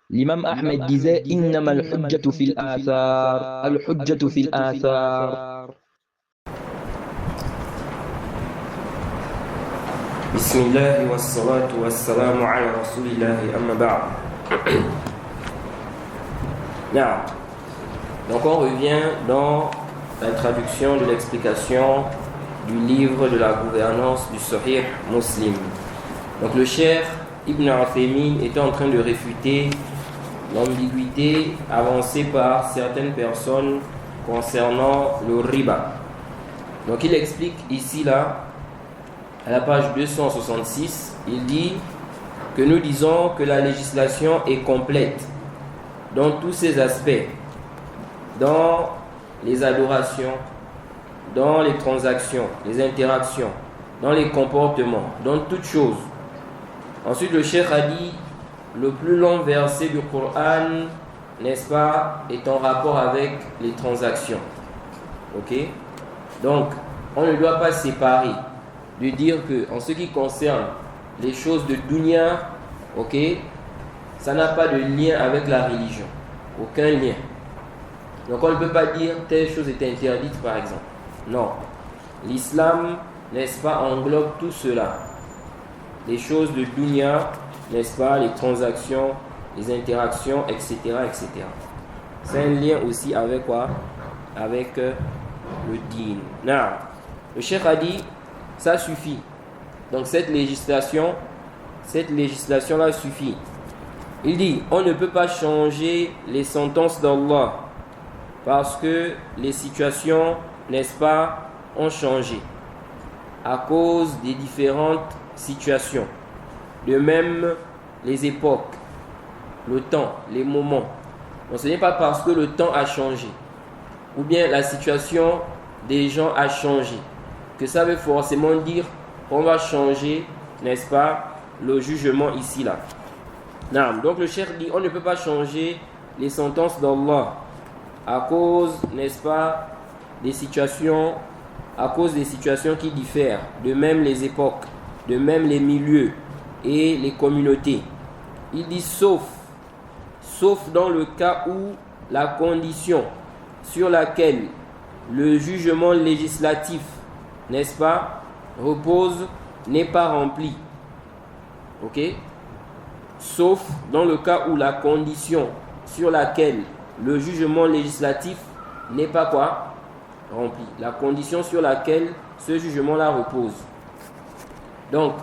L'imam Ahmed disait Innama al-hujjatu fil athar, al-hujjatu fil athar. Bismillah wa salatu wa salamu ala rasulillahi amma ba'd. Donc on revient dans la traduction de l'explication du livre de la gouvernance du Sahih Muslim. Donc le cheikh Ibn Uthaymin était en train de réfuter l'ambiguïté avancée par certaines personnes concernant le riba. Donc il explique ici là, à la page 266, il dit que nous disons que la législation est complète dans tous ses aspects, dans les adorations, dans les transactions, les interactions, dans les comportements, dans toutes choses. Ensuite, le cheikh a dit le plus long verset du Coran, n'est-ce pas, est en rapport avec les transactions. Ok? Donc, on ne doit pas séparer, de dire que en ce qui concerne les choses de dunya, ok, ça n'a pas de lien avec la religion, aucun lien. Donc on ne peut pas dire telle chose est interdite par exemple. Non, l'islam, n'est-ce pas, englobe tout cela. Les choses de dunya, n'est-ce pas, les transactions, les interactions, etc., etc. C'est un lien aussi avec quoi? Avec le din. Non. Le cheikh a dit ça suffit. Donc cette législation-là suffit. Il dit, on ne peut pas changer les sentences d'Allah parce que les situations, n'est-ce pas, ont changé à cause des différentes situations. De même, les époques, le temps, les moments. Donc ce n'est pas parce que le temps a changé ou bien la situation des gens a changé que ça veut forcément dire qu'on va changer, n'est-ce pas, le jugement ici là. Donc le cheikh dit on ne peut pas changer les sentences d'Allah à cause, n'est-ce pas, des situations, à cause des situations qui diffèrent, de même les époques, de même les milieux et les communautés. Il dit sauf dans le cas où la condition sur laquelle le jugement législatif, n'est-ce pas, repose n'est pas remplie. Ok? Sauf dans le cas où la condition sur laquelle le jugement législatif n'est pas quoi? Rempli. La condition sur laquelle ce jugement-là repose. Donc,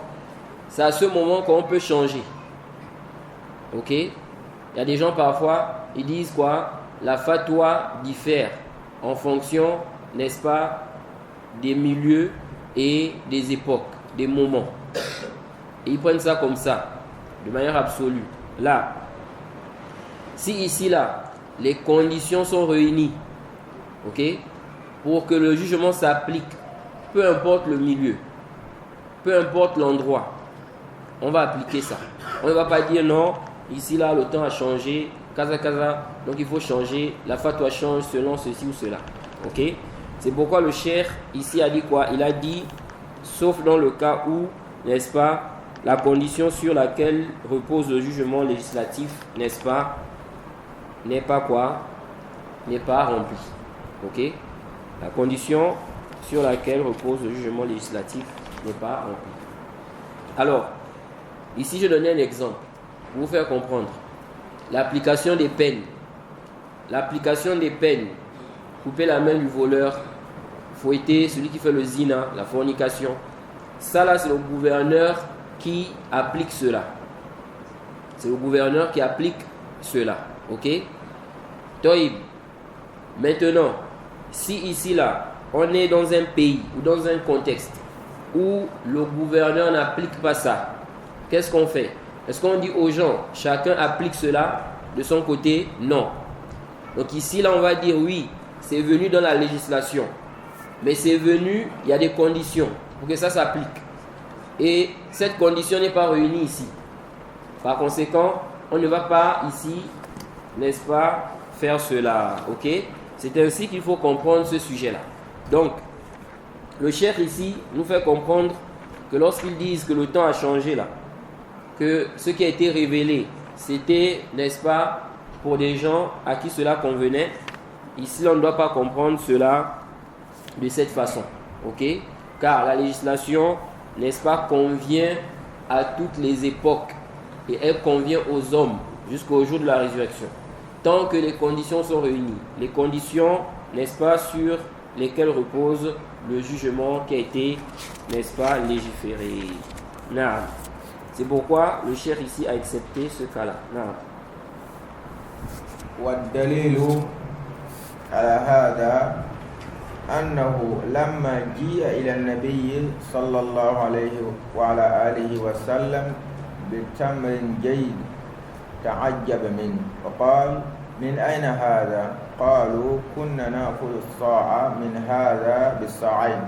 c'est à ce moment qu'on peut changer. Ok? Il y a des gens parfois, ils disent quoi? La fatwa diffère en fonction, n'est-ce pas, des milieux et des époques, des moments. Et ils prennent ça comme ça, de manière absolue. Là, si ici, là, les conditions sont réunies, ok, pour que le jugement s'applique, peu importe le milieu, peu importe l'endroit, on va appliquer ça. On ne va pas dire non, ici, là, le temps a changé, kaza, donc il faut changer, la fatwa change selon ceci ou cela. Ok? C'est pourquoi le cheikh ici a dit quoi? Il a dit, sauf dans le cas où, n'est-ce pas, la condition sur laquelle repose le jugement législatif, n'est-ce pas, n'est pas quoi? N'est pas remplie. Ok? La condition sur laquelle repose le jugement législatif n'est pas remplie. Alors, ici je donnais un exemple pour vous faire comprendre. L'application des peines. L'application des peines. Couper la main du voleur, fouetter celui qui fait le zina, la fornication. Ça là, c'est le gouverneur qui applique cela. C'est le gouverneur qui applique cela. Ok? Toïb. Maintenant, si ici là, on est dans un pays ou dans un contexte où le gouverneur n'applique pas ça, qu'est-ce qu'on fait? Est-ce qu'on dit aux gens, chacun applique cela de son côté? Non. Donc ici là, on va dire oui, c'est venu dans la législation. Mais c'est venu, il y a des conditions pour que ça s'applique. Et cette condition n'est pas réunie ici. Par conséquent, on ne va pas ici, n'est-ce pas, faire cela. Ok? C'est ainsi qu'il faut comprendre ce sujet-là. Donc, le cheikh ici nous fait comprendre que lorsqu'ils disent que le temps a changé là, que ce qui a été révélé, c'était, n'est-ce pas, pour des gens à qui cela convenait. Ici, on ne doit pas comprendre cela de cette façon. Ok? Car la législation, n'est-ce pas, convient à toutes les époques et elle convient aux hommes jusqu'au jour de la résurrection. Tant que les conditions sont réunies, les conditions, n'est-ce pas, sur lesquelles repose le jugement qui a été, n'est-ce pas, légiféré. Naam. C'est pourquoi le cheikh ici a accepté ce cas-là. Naam. والدليل على هذا أنه لما جيء إلى النبي صلى الله عليه وعلى آله وسلم بتمر جيد تعجب منه وقال من أين هذا؟ قالوا كنا نأخذ الصاع من هذا بالصاعين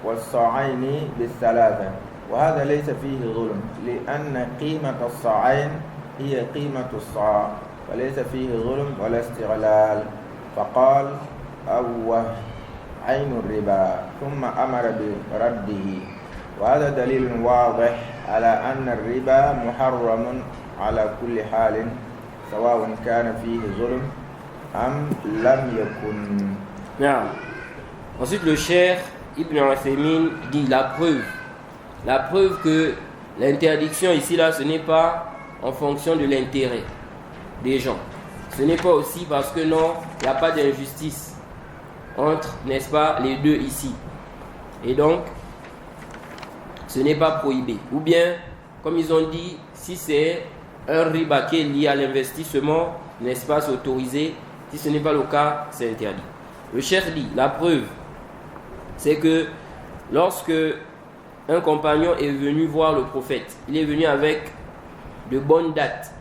والصاعين بالثلاثة وهذا ليس فيه ظلم لأن قيمة الصاعين هي قيمة الصاع وليس فيه ظلم ولا استغلال فقال أوه عين الربا ثم أمر برده وهذا دليل واضح على أن الربا محرم على كل حال سواء كان فيه ظلم أم لم يكن. Bien. Ensuite, le cheikh Ibn Uthaymin dit la preuve que l'interdiction ici là, ce n'est pas en fonction de l'intérêt des gens. Ce n'est pas aussi parce que non, il n'y a pas d'injustice entre, n'est-ce pas, les deux ici. Et donc, ce n'est pas prohibé. Ou bien, comme ils ont dit, si c'est un riba qui est lié à l'investissement, n'est-ce pas, c'est autorisé. Si ce n'est pas le cas, c'est interdit. Le cheikh dit, la preuve, c'est que lorsque un compagnon est venu voir le prophète, il est venu avec de bonnes dates.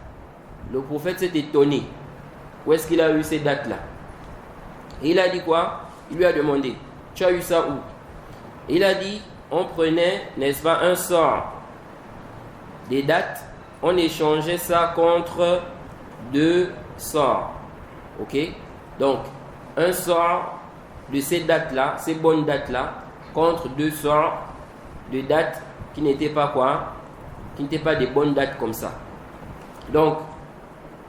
Le prophète s'est étonné. Où est-ce qu'il a eu ces dates-là? Et il a dit quoi? Il lui a demandé, tu as eu ça où? Et il a dit, on prenait, n'est-ce pas, un sort des dates, on échangeait ça contre 2 sorts. Ok? Donc, un sort de ces dates-là, ces bonnes dates-là, contre 2 sorts de dates qui n'étaient pas quoi? Qui n'étaient pas des bonnes dates comme ça. Donc,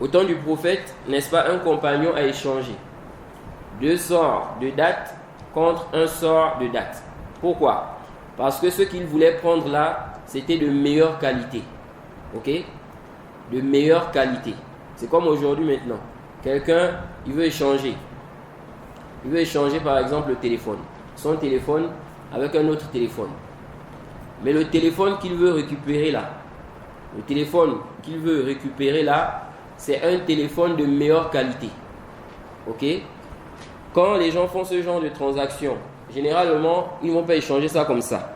au temps du prophète, n'est-ce pas, un compagnon a échangé 2 sorts de dates contre un sort de date. Pourquoi? Parce que ce qu'il voulait prendre là, c'était de meilleure qualité. Ok? De meilleure qualité. C'est comme aujourd'hui maintenant. Quelqu'un, il veut échanger. Il veut échanger par exemple le téléphone. Son téléphone avec un autre téléphone. Mais le téléphone qu'il veut récupérer là, c'est un téléphone de meilleure qualité. Ok? Quand les gens font ce genre de transaction, généralement, ils ne vont pas échanger ça comme ça.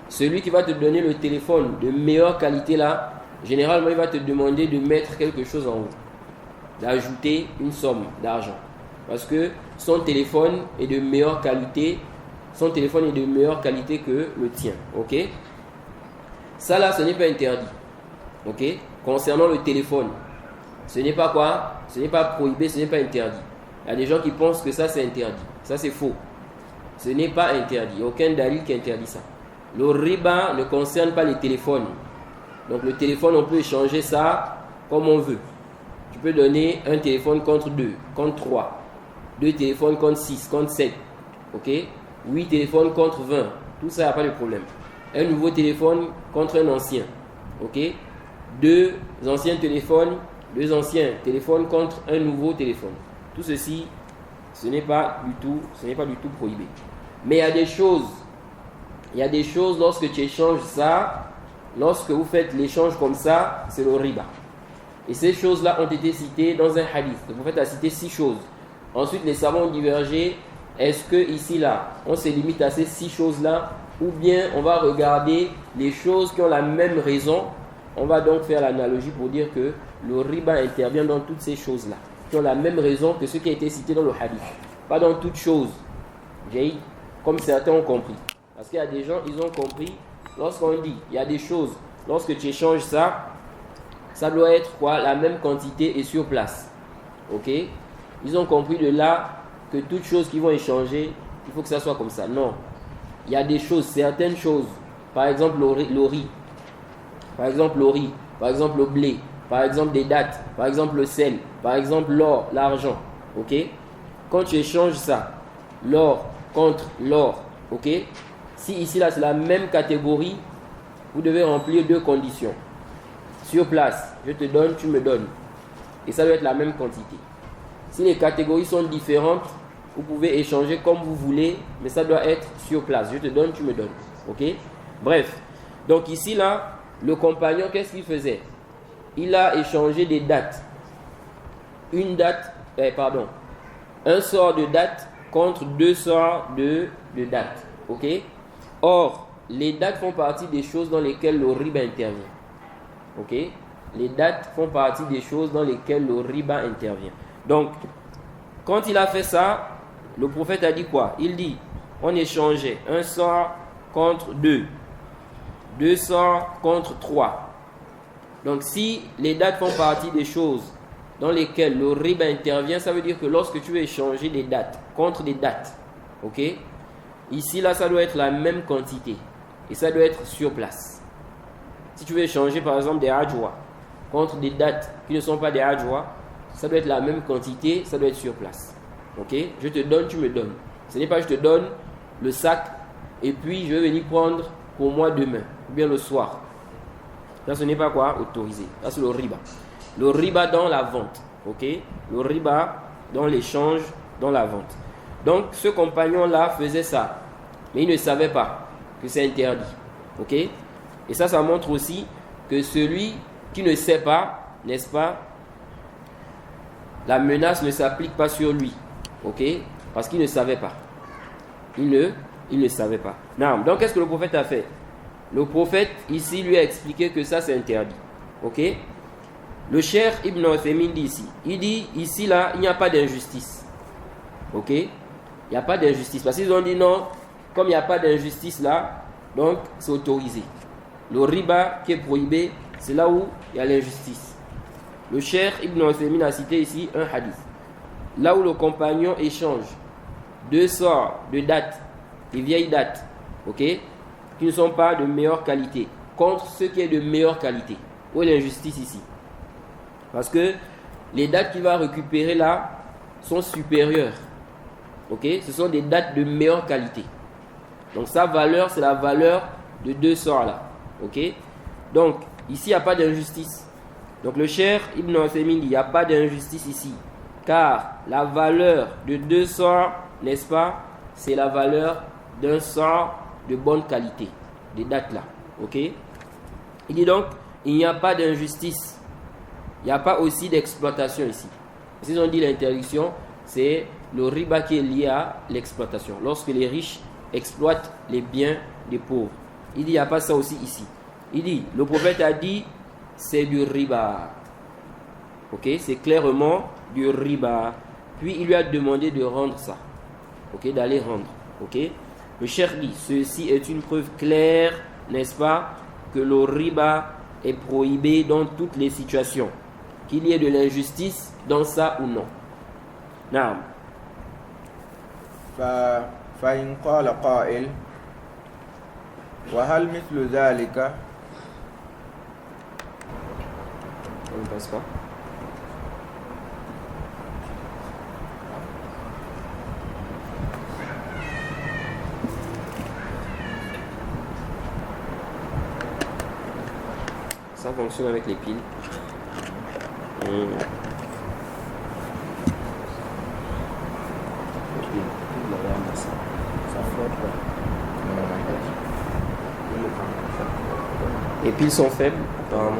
Celui qui va te donner le téléphone de meilleure qualité là, généralement, il va te demander de mettre quelque chose en haut, d'ajouter une somme d'argent. Parce que son téléphone est de meilleure qualité, que le tien. Ok? Ça là, ce n'est pas interdit. Ok? Concernant le téléphone, ce n'est pas quoi? Ce n'est pas prohibé, ce n'est pas interdit. Il y a des gens qui pensent que ça c'est interdit. Ça c'est faux. Ce n'est pas interdit. Aucun dalil qui interdit ça. Le riba ne concerne pas les téléphones. Donc le téléphone, on peut échanger ça comme on veut. Tu peux donner un téléphone contre 2, contre 3. 2 téléphones contre 6, contre 7. Ok? 8 téléphones contre 20. Tout ça, il n'y a pas de problème. Un nouveau téléphone contre un ancien. Ok? 2 anciens téléphones contre un nouveau téléphone. Tout ceci, ce n'est pas du tout prohibé. Mais il y a des choses lorsque tu échanges ça, lorsque vous faites l'échange comme ça, c'est le riba. Et ces choses-là ont été citées dans un hadith. Le prophète a cité 6 choses. Ensuite, les savants ont divergé. Est-ce que ici, là, on se limite à ces 6 choses-là, ou bien on va regarder les choses qui ont la même raison. On va donc faire l'analogie pour dire que le riba intervient dans toutes ces choses-là, qui ont la même raison que ce qui a été cité dans le hadith. Pas dans toutes choses. Comme certains ont compris. Parce qu'il y a des gens, ils ont compris, lorsqu'on dit, il y a des choses, lorsque tu échanges ça, ça doit être quoi? La même quantité et sur place. Ok? Ils ont compris de là que toutes choses qui vont échanger, il faut que ça soit comme ça. Non. Il y a des choses, certaines choses. Par exemple, le riz. par exemple le riz, par exemple le blé, par exemple des dattes, par exemple le sel, par exemple l'or, l'argent, ok? Quand tu échanges ça, l'or contre l'or, ok? Si ici là c'est la même catégorie, vous devez remplir 2 conditions. Sur place, je te donne, tu me donnes. Et ça doit être la même quantité. Si les catégories sont différentes, vous pouvez échanger comme vous voulez, mais ça doit être sur place. Je te donne, tu me donnes. Ok? Bref. Donc ici là, le compagnon, qu'est-ce qu'il faisait? Il a échangé des dates. Un sort de dates contre 2 sorts de dates. Ok? Or, les dates font partie des choses dans lesquelles le riba intervient. Ok? Les dates font partie des choses dans lesquelles le riba intervient. Donc, quand il a fait ça, le prophète a dit quoi? Il dit, on échangeait un sort contre 2, 2 sorts contre 3. Donc, si les dates font partie des choses dans lesquelles le riba intervient, ça veut dire que lorsque tu veux échanger des dates contre des dates, ok? Ici, là, ça doit être la même quantité. Et ça doit être sur place. Si tu veux échanger, par exemple, des adjoua contre des dates qui ne sont pas des adjoua, ça doit être la même quantité, ça doit être sur place. Ok? Je te donne, tu me donnes. Ce n'est pas je te donne le sac et puis je vais venir prendre pour moi demain, ou bien le soir. Ça, ce n'est pas quoi? Autorisé. Ça, c'est le riba. Le riba dans la vente. Ok? Le riba dans l'échange, dans la vente. Donc, ce compagnon-là faisait ça. Mais il ne savait pas que c'est interdit. Ok? Et ça montre aussi que celui qui ne sait pas, n'est-ce pas, la menace ne s'applique pas sur lui. Ok? Parce qu'il ne savait pas. Il ne savait pas. Non. Donc, qu'est-ce que le prophète a fait? Le prophète, ici, lui a expliqué que ça, c'est interdit. Ok? Le Cheikh Ibn Uthaymin dit ici. Il dit, ici, là, il n'y a pas d'injustice. Ok? Il n'y a pas d'injustice. Parce qu'ils ont dit non, comme il n'y a pas d'injustice là, donc c'est autorisé. Le riba qui est prohibé, c'est là où il y a l'injustice. Le Cheikh Ibn Uthaymin a cité ici un hadith. Là où le compagnon échange 2 sorts de dates, des vieilles dates, ok, qui ne sont pas de meilleure qualité, contre ce qui est de meilleure qualité. Où est l'injustice ici? Parce que les dates qu'il va récupérer là sont supérieures. Ok, ce sont des dates de meilleure qualité. Donc sa valeur, c'est la valeur de 2 sorts là. Ok, donc ici il n'y a pas d'injustice. Donc le Cheikh Ibn Uthaymin dit il n'y a pas d'injustice ici, car la valeur de 2 sorts, n'est-ce pas, c'est la valeur d'un sort de bonne qualité, des dates là. Ok, il dit donc il n'y a pas d'injustice, il n'y a pas aussi d'exploitation ici. S'ils ont dit l'interdiction, c'est le riba qui est lié à l'exploitation. Lorsque les riches exploitent les biens des pauvres. Il dit, il n'y a pas ça aussi ici. Il dit, le prophète a dit, c'est du riba. Ok, c'est clairement du riba. Puis il lui a demandé de rendre ça. Ok, d'aller rendre. Ok, le cheikh dit, ceci est une preuve claire, n'est-ce pas, que le riba est prohibé dans toutes les situations. Qu'il y ait de l'injustice dans ça ou non. نعم. فإن قال قائل وهل مثل ذلك On ne passe pas. Ça fonctionne avec les piles. Les piles sont faibles, apparemment.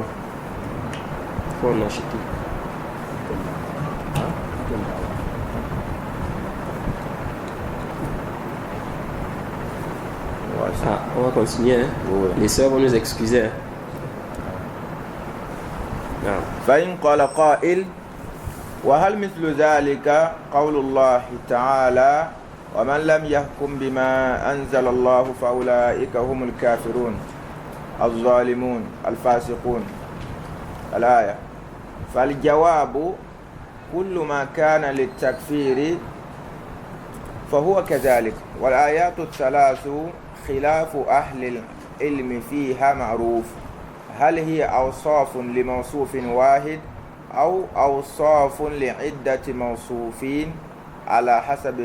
Il faut en acheter. Ah, on va continuer. Hein? Ouais. Les sœurs vont nous excuser. Hein? Ah. فإن قال قائل وهل مثل ذلك قول الله تعالى ومن لم يحكم بما أنزل الله فأولئك هم الكافرون الظالمون الفاسقون الآية. فالجواب كل ما كان للتكفير فهو كذلك والآيات الثلاث خلاف أهل العلم فيها معروف هل هي أوصاف لموصوف واحد أو أوصاف لعدة موصوفين على حسب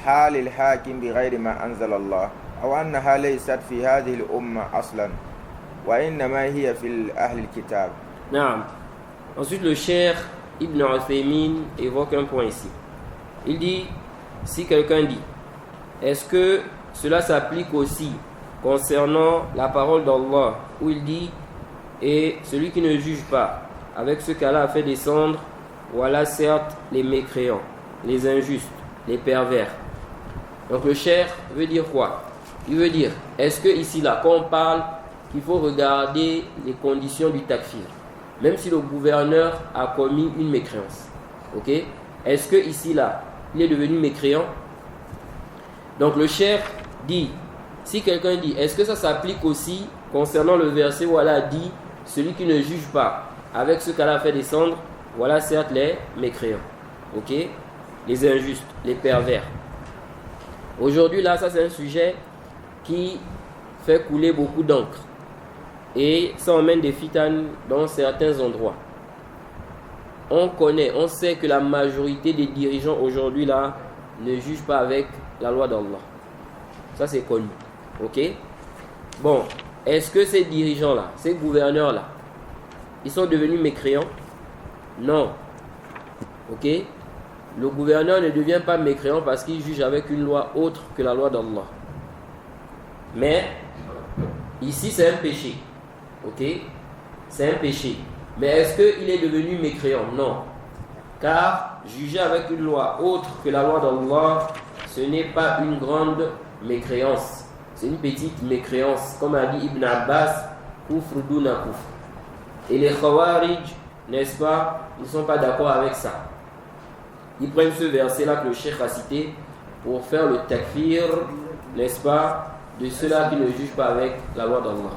حال الحاكم بغير ما أنزل الله أو أنها ليست في هذه الأمة أصلا وإنما هي في أهل الكتاب. نعم. Ensuite, le cheikh Ibn Uthaymin évoque un point ici. Il dit, si quelqu'un dit, est-ce que cela s'applique aussi concernant la parole d'Allah, où il dit, et celui qui ne juge pas avec ce qu'Allah a fait descendre, voilà certes les mécréants, les injustes, les pervers. Donc le cheikh veut dire quoi? Il veut dire, est-ce que ici là, quand on parle qu'il faut regarder les conditions du takfir, même si le gouverneur a commis une mécréance, ok? Est-ce que ici là, il est devenu mécréant? Donc le cheikh dit, si quelqu'un dit, est-ce que ça s'applique aussi concernant le verset où Allah dit, celui qui ne juge pas avec ce qu'Allah a fait descendre, voilà certes les mécréants, ok? Les injustes, les pervers. Aujourd'hui là, ça c'est un sujet qui fait couler beaucoup d'encre et ça emmène des fitanes dans certains endroits. On connaît, on sait que la majorité des dirigeants aujourd'hui là ne jugent pas avec la loi d'Allah. Ça c'est connu, ok? Bon, est-ce que ces dirigeants là, ces gouverneurs là, ils sont devenus mécréants? Non, ok? Le gouverneur ne devient pas mécréant parce qu'il juge avec une loi autre que la loi d'Allah. Mais ici c'est un péché, ok? C'est un péché. Mais est-ce qu'il est devenu mécréant? Non. Car juger avec une loi autre que la loi d'Allah, ce n'est pas une grande mécréance. C'est une petite mécréance. Comme a dit Ibn Abbas, kufr duna kufr. Et les Khawarij, n'est-ce pas, ils ne sont pas d'accord avec ça. Ils prennent ce verset-là que le cheikh a cité pour faire le takfir, n'est-ce pas, de ceux-là qui ne jugent pas avec la loi d'Allah.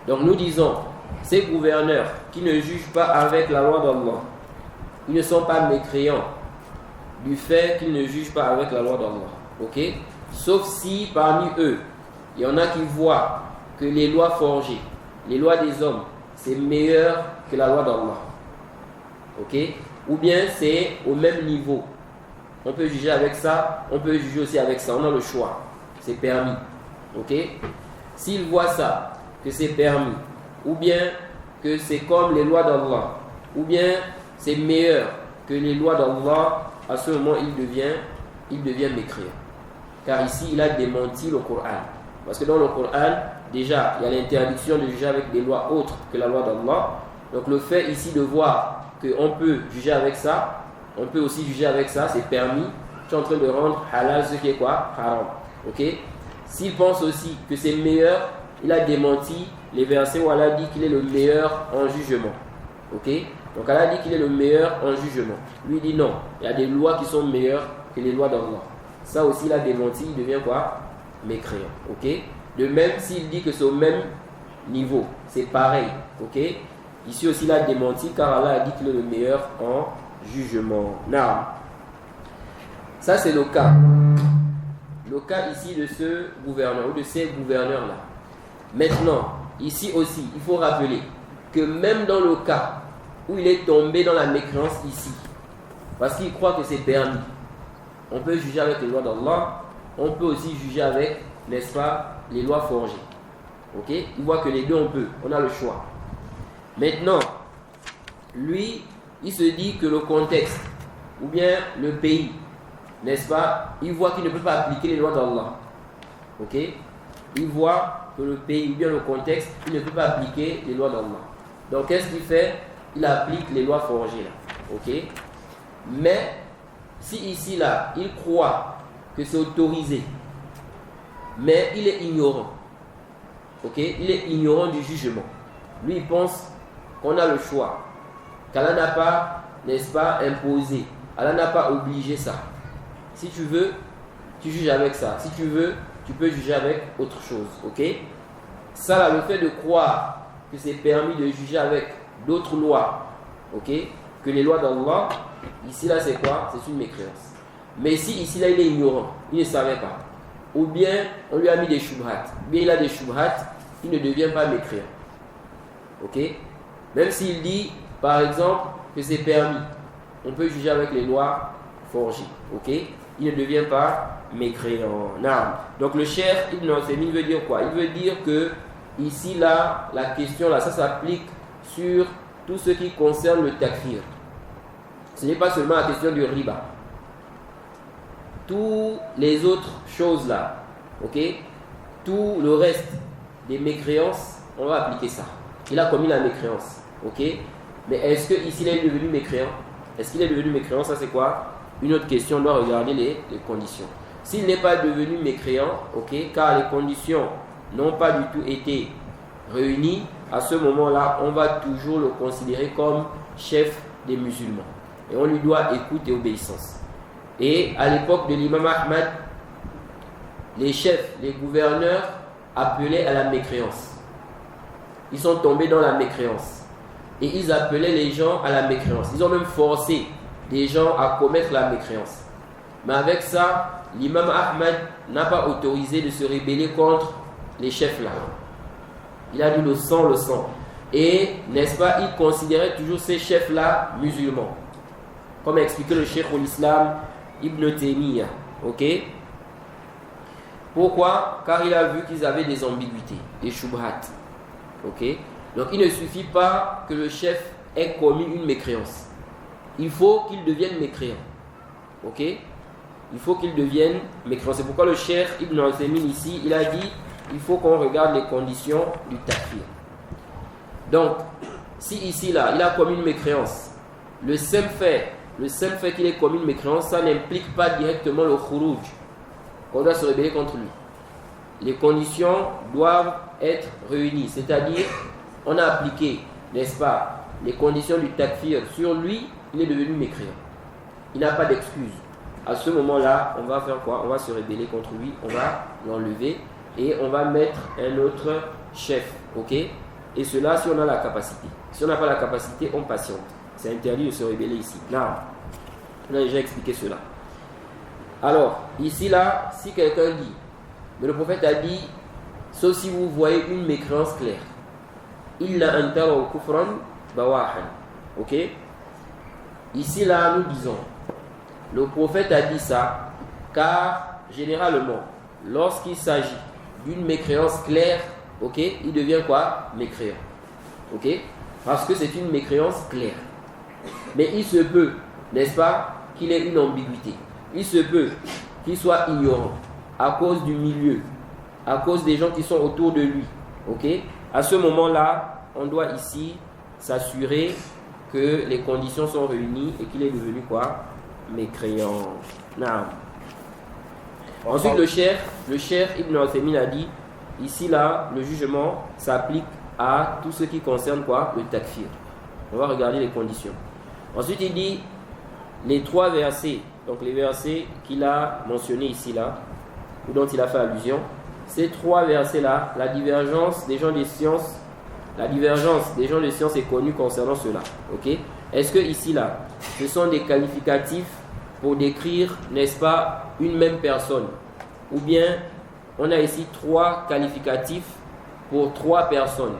Donc nous disons, ces gouverneurs qui ne jugent pas avec la loi d'Allah, ils ne sont pas mécréants du fait qu'ils ne jugent pas avec la loi d'Allah. Ok? Sauf si parmi eux, il y en a qui voient que les lois forgées, les lois des hommes, c'est meilleur que la loi d'Allah. Ok? Ou bien c'est au même niveau. On peut juger avec ça, on peut juger aussi avec ça. On a le choix. C'est permis. Ok? S'ils voient ça, que c'est permis, ou bien que c'est comme les lois d'Allah, ou bien c'est meilleur que les lois d'Allah, à ce moment il devient mécréant. Car ici il a démenti le Coran. Parce que dans le Coran, déjà il y a l'interdiction de juger avec des lois autres que la loi d'Allah. Donc le fait ici de voir qu'on peut juger avec ça, on peut aussi juger avec ça, c'est permis. Tu es en train de rendre halal ce qui est quoi? Haram. Ok? S'il pense aussi que c'est meilleur, il a démenti les versets où Allah dit qu'il est le meilleur en jugement. Ok? Donc Allah dit qu'il est le meilleur en jugement. Lui dit non, il y a des lois qui sont meilleures que les lois d'Allah. Ça aussi il a démenti, il devient quoi? Mécréant. Ok? De même s'il dit que c'est au même niveau, c'est pareil. Ok? Ici aussi il a démenti car Allah a dit qu'il est le meilleur en jugement. Non. Ça c'est le cas. Le cas ici de ce gouverneur ou de ces gouverneurs-là. Maintenant, ici aussi, il faut rappeler que même dans le cas où il est tombé dans la mécréance ici, parce qu'il croit que c'est permis, on peut juger avec les lois d'Allah, on peut aussi juger avec, n'est-ce pas, les lois forgées. Ok? Il voit que les deux on peut, on a le choix. Maintenant, lui, il se dit que le contexte, ou bien le pays, n'est-ce pas, il voit qu'il ne peut pas appliquer les lois d'Allah. Ok? Il voit que le pays, ou bien le contexte, il ne peut pas appliquer les lois d'Allah. Donc qu'est-ce qu'il fait? Il applique les lois forgées là. Ok? Mais si ici là, il croit que c'est autorisé, mais il est ignorant. Ok? Il est ignorant du jugement. Lui il pense qu'on a le choix, qu'Allah n'a pas, n'est-ce pas, imposé. Allah n'a pas obligé ça. Si tu veux, tu juges avec ça. Si tu veux, tu peux juger avec autre chose. Ok? Ça là, le fait de croire que c'est permis de juger avec d'autres lois, ok, que les lois d'Allah, ici là c'est quoi? C'est une mécréance. Mais si ici là il est ignorant, il ne savait pas, ou bien on lui a mis des shubhat, ou bien il a des shubhat, il ne devient pas mécréant. Ok? Même s'il dit, par exemple, que c'est permis, on peut juger avec les lois forgées. Ok? Il ne devient pas mécréant. Non. Donc le Cheikh Ibn Uthaymin veut dire quoi? Il veut dire que ici, là, la question, là, ça s'applique sur tout ce qui concerne le takfir. Ce n'est pas seulement la question du riba. Toutes les autres choses là, ok, tout le reste des mécréances, on va appliquer ça. Il a commis la mécréance, ok, mais est-ce que ici il est devenu mécréant? Est-ce qu'il est devenu mécréant? Ça c'est quoi? Une autre question, on doit regarder les conditions. S'il n'est pas devenu mécréant, ok, car les conditions n'ont pas du tout été réunies, à ce moment-là, on va toujours le considérer comme chef des musulmans. Et on lui doit écoute et obéissance. Et à l'époque de l'imam Ahmad, les chefs, les gouverneurs appelaient à la mécréance. Ils sont tombés dans la mécréance. Et ils appelaient les gens à la mécréance. Ils ont même forcé des gens à commettre la mécréance. Mais avec ça, l'imam Ahmad n'a pas autorisé de se rebeller contre les chefs là. Il a dit le sang. Et, n'est-ce pas, il considérait toujours ces chefs là musulmans. Comme a expliqué le Cheikh l'Islam Ibn Taymiyyah. Ok? Pourquoi? Car il a vu qu'ils avaient des ambiguïtés, des shubhat. Ok? Donc il ne suffit pas que le chef ait commis une mécréance. Il faut qu'il devienne mécréant. Ok? Il faut qu'il devienne mécréant. C'est pourquoi le Cheikh Ibn Uthaymin ici, il a dit il faut qu'on regarde les conditions du takfir. Donc, si ici là, il a commis une mécréance, le seul fait qu'il ait commis une mécréance, ça n'implique pas directement le khuruj, qu'on doit se rebeller contre lui. Les conditions doivent être réunies, c'est-à-dire, on a appliqué, n'est-ce pas, les conditions du takfir sur lui, il est devenu mécréant. Il n'a pas d'excuse. À ce moment-là, on va faire quoi? On va se rebeller contre lui, on va l'enlever et on va mettre un autre chef, ok? Et cela, si on a la capacité. Si on n'a pas la capacité, on patiente. C'est interdit de se rebeller ici. Là, on a déjà expliqué cela. Alors, ici, là, si quelqu'un dit, mais le prophète a dit, sauf si vous voyez une mécréance claire, illa anta wa kufran bawahan. Ok? Ici, là, nous disons, le prophète a dit ça, car généralement, lorsqu'il s'agit d'une mécréance claire, ok, il devient quoi? Mécréant. Ok? Parce que c'est une mécréance claire. Mais il se peut, n'est-ce pas, qu'il ait une ambiguïté. Il se peut qu'il soit ignorant à cause du milieu, à cause des gens qui sont autour de lui. Ok? À ce moment-là, on doit ici s'assurer que les conditions sont réunies et qu'il est devenu quoi? Mécréant. Non. Ensuite, le Cheikh Ibn Uthaymin a dit, ici là, le jugement s'applique à tout ce qui concerne quoi? Le takfir. On va regarder les conditions. Ensuite, il dit, les trois versets, donc les versets qu'il a mentionnés ici là, ou dont il a fait allusion, ces trois versets là, la divergence des gens de sciences est connue concernant cela. Ok? Est-ce que ici là, ce sont des qualificatifs pour décrire, n'est-ce pas, une même personne? Ou bien, on a ici trois qualificatifs pour trois personnes.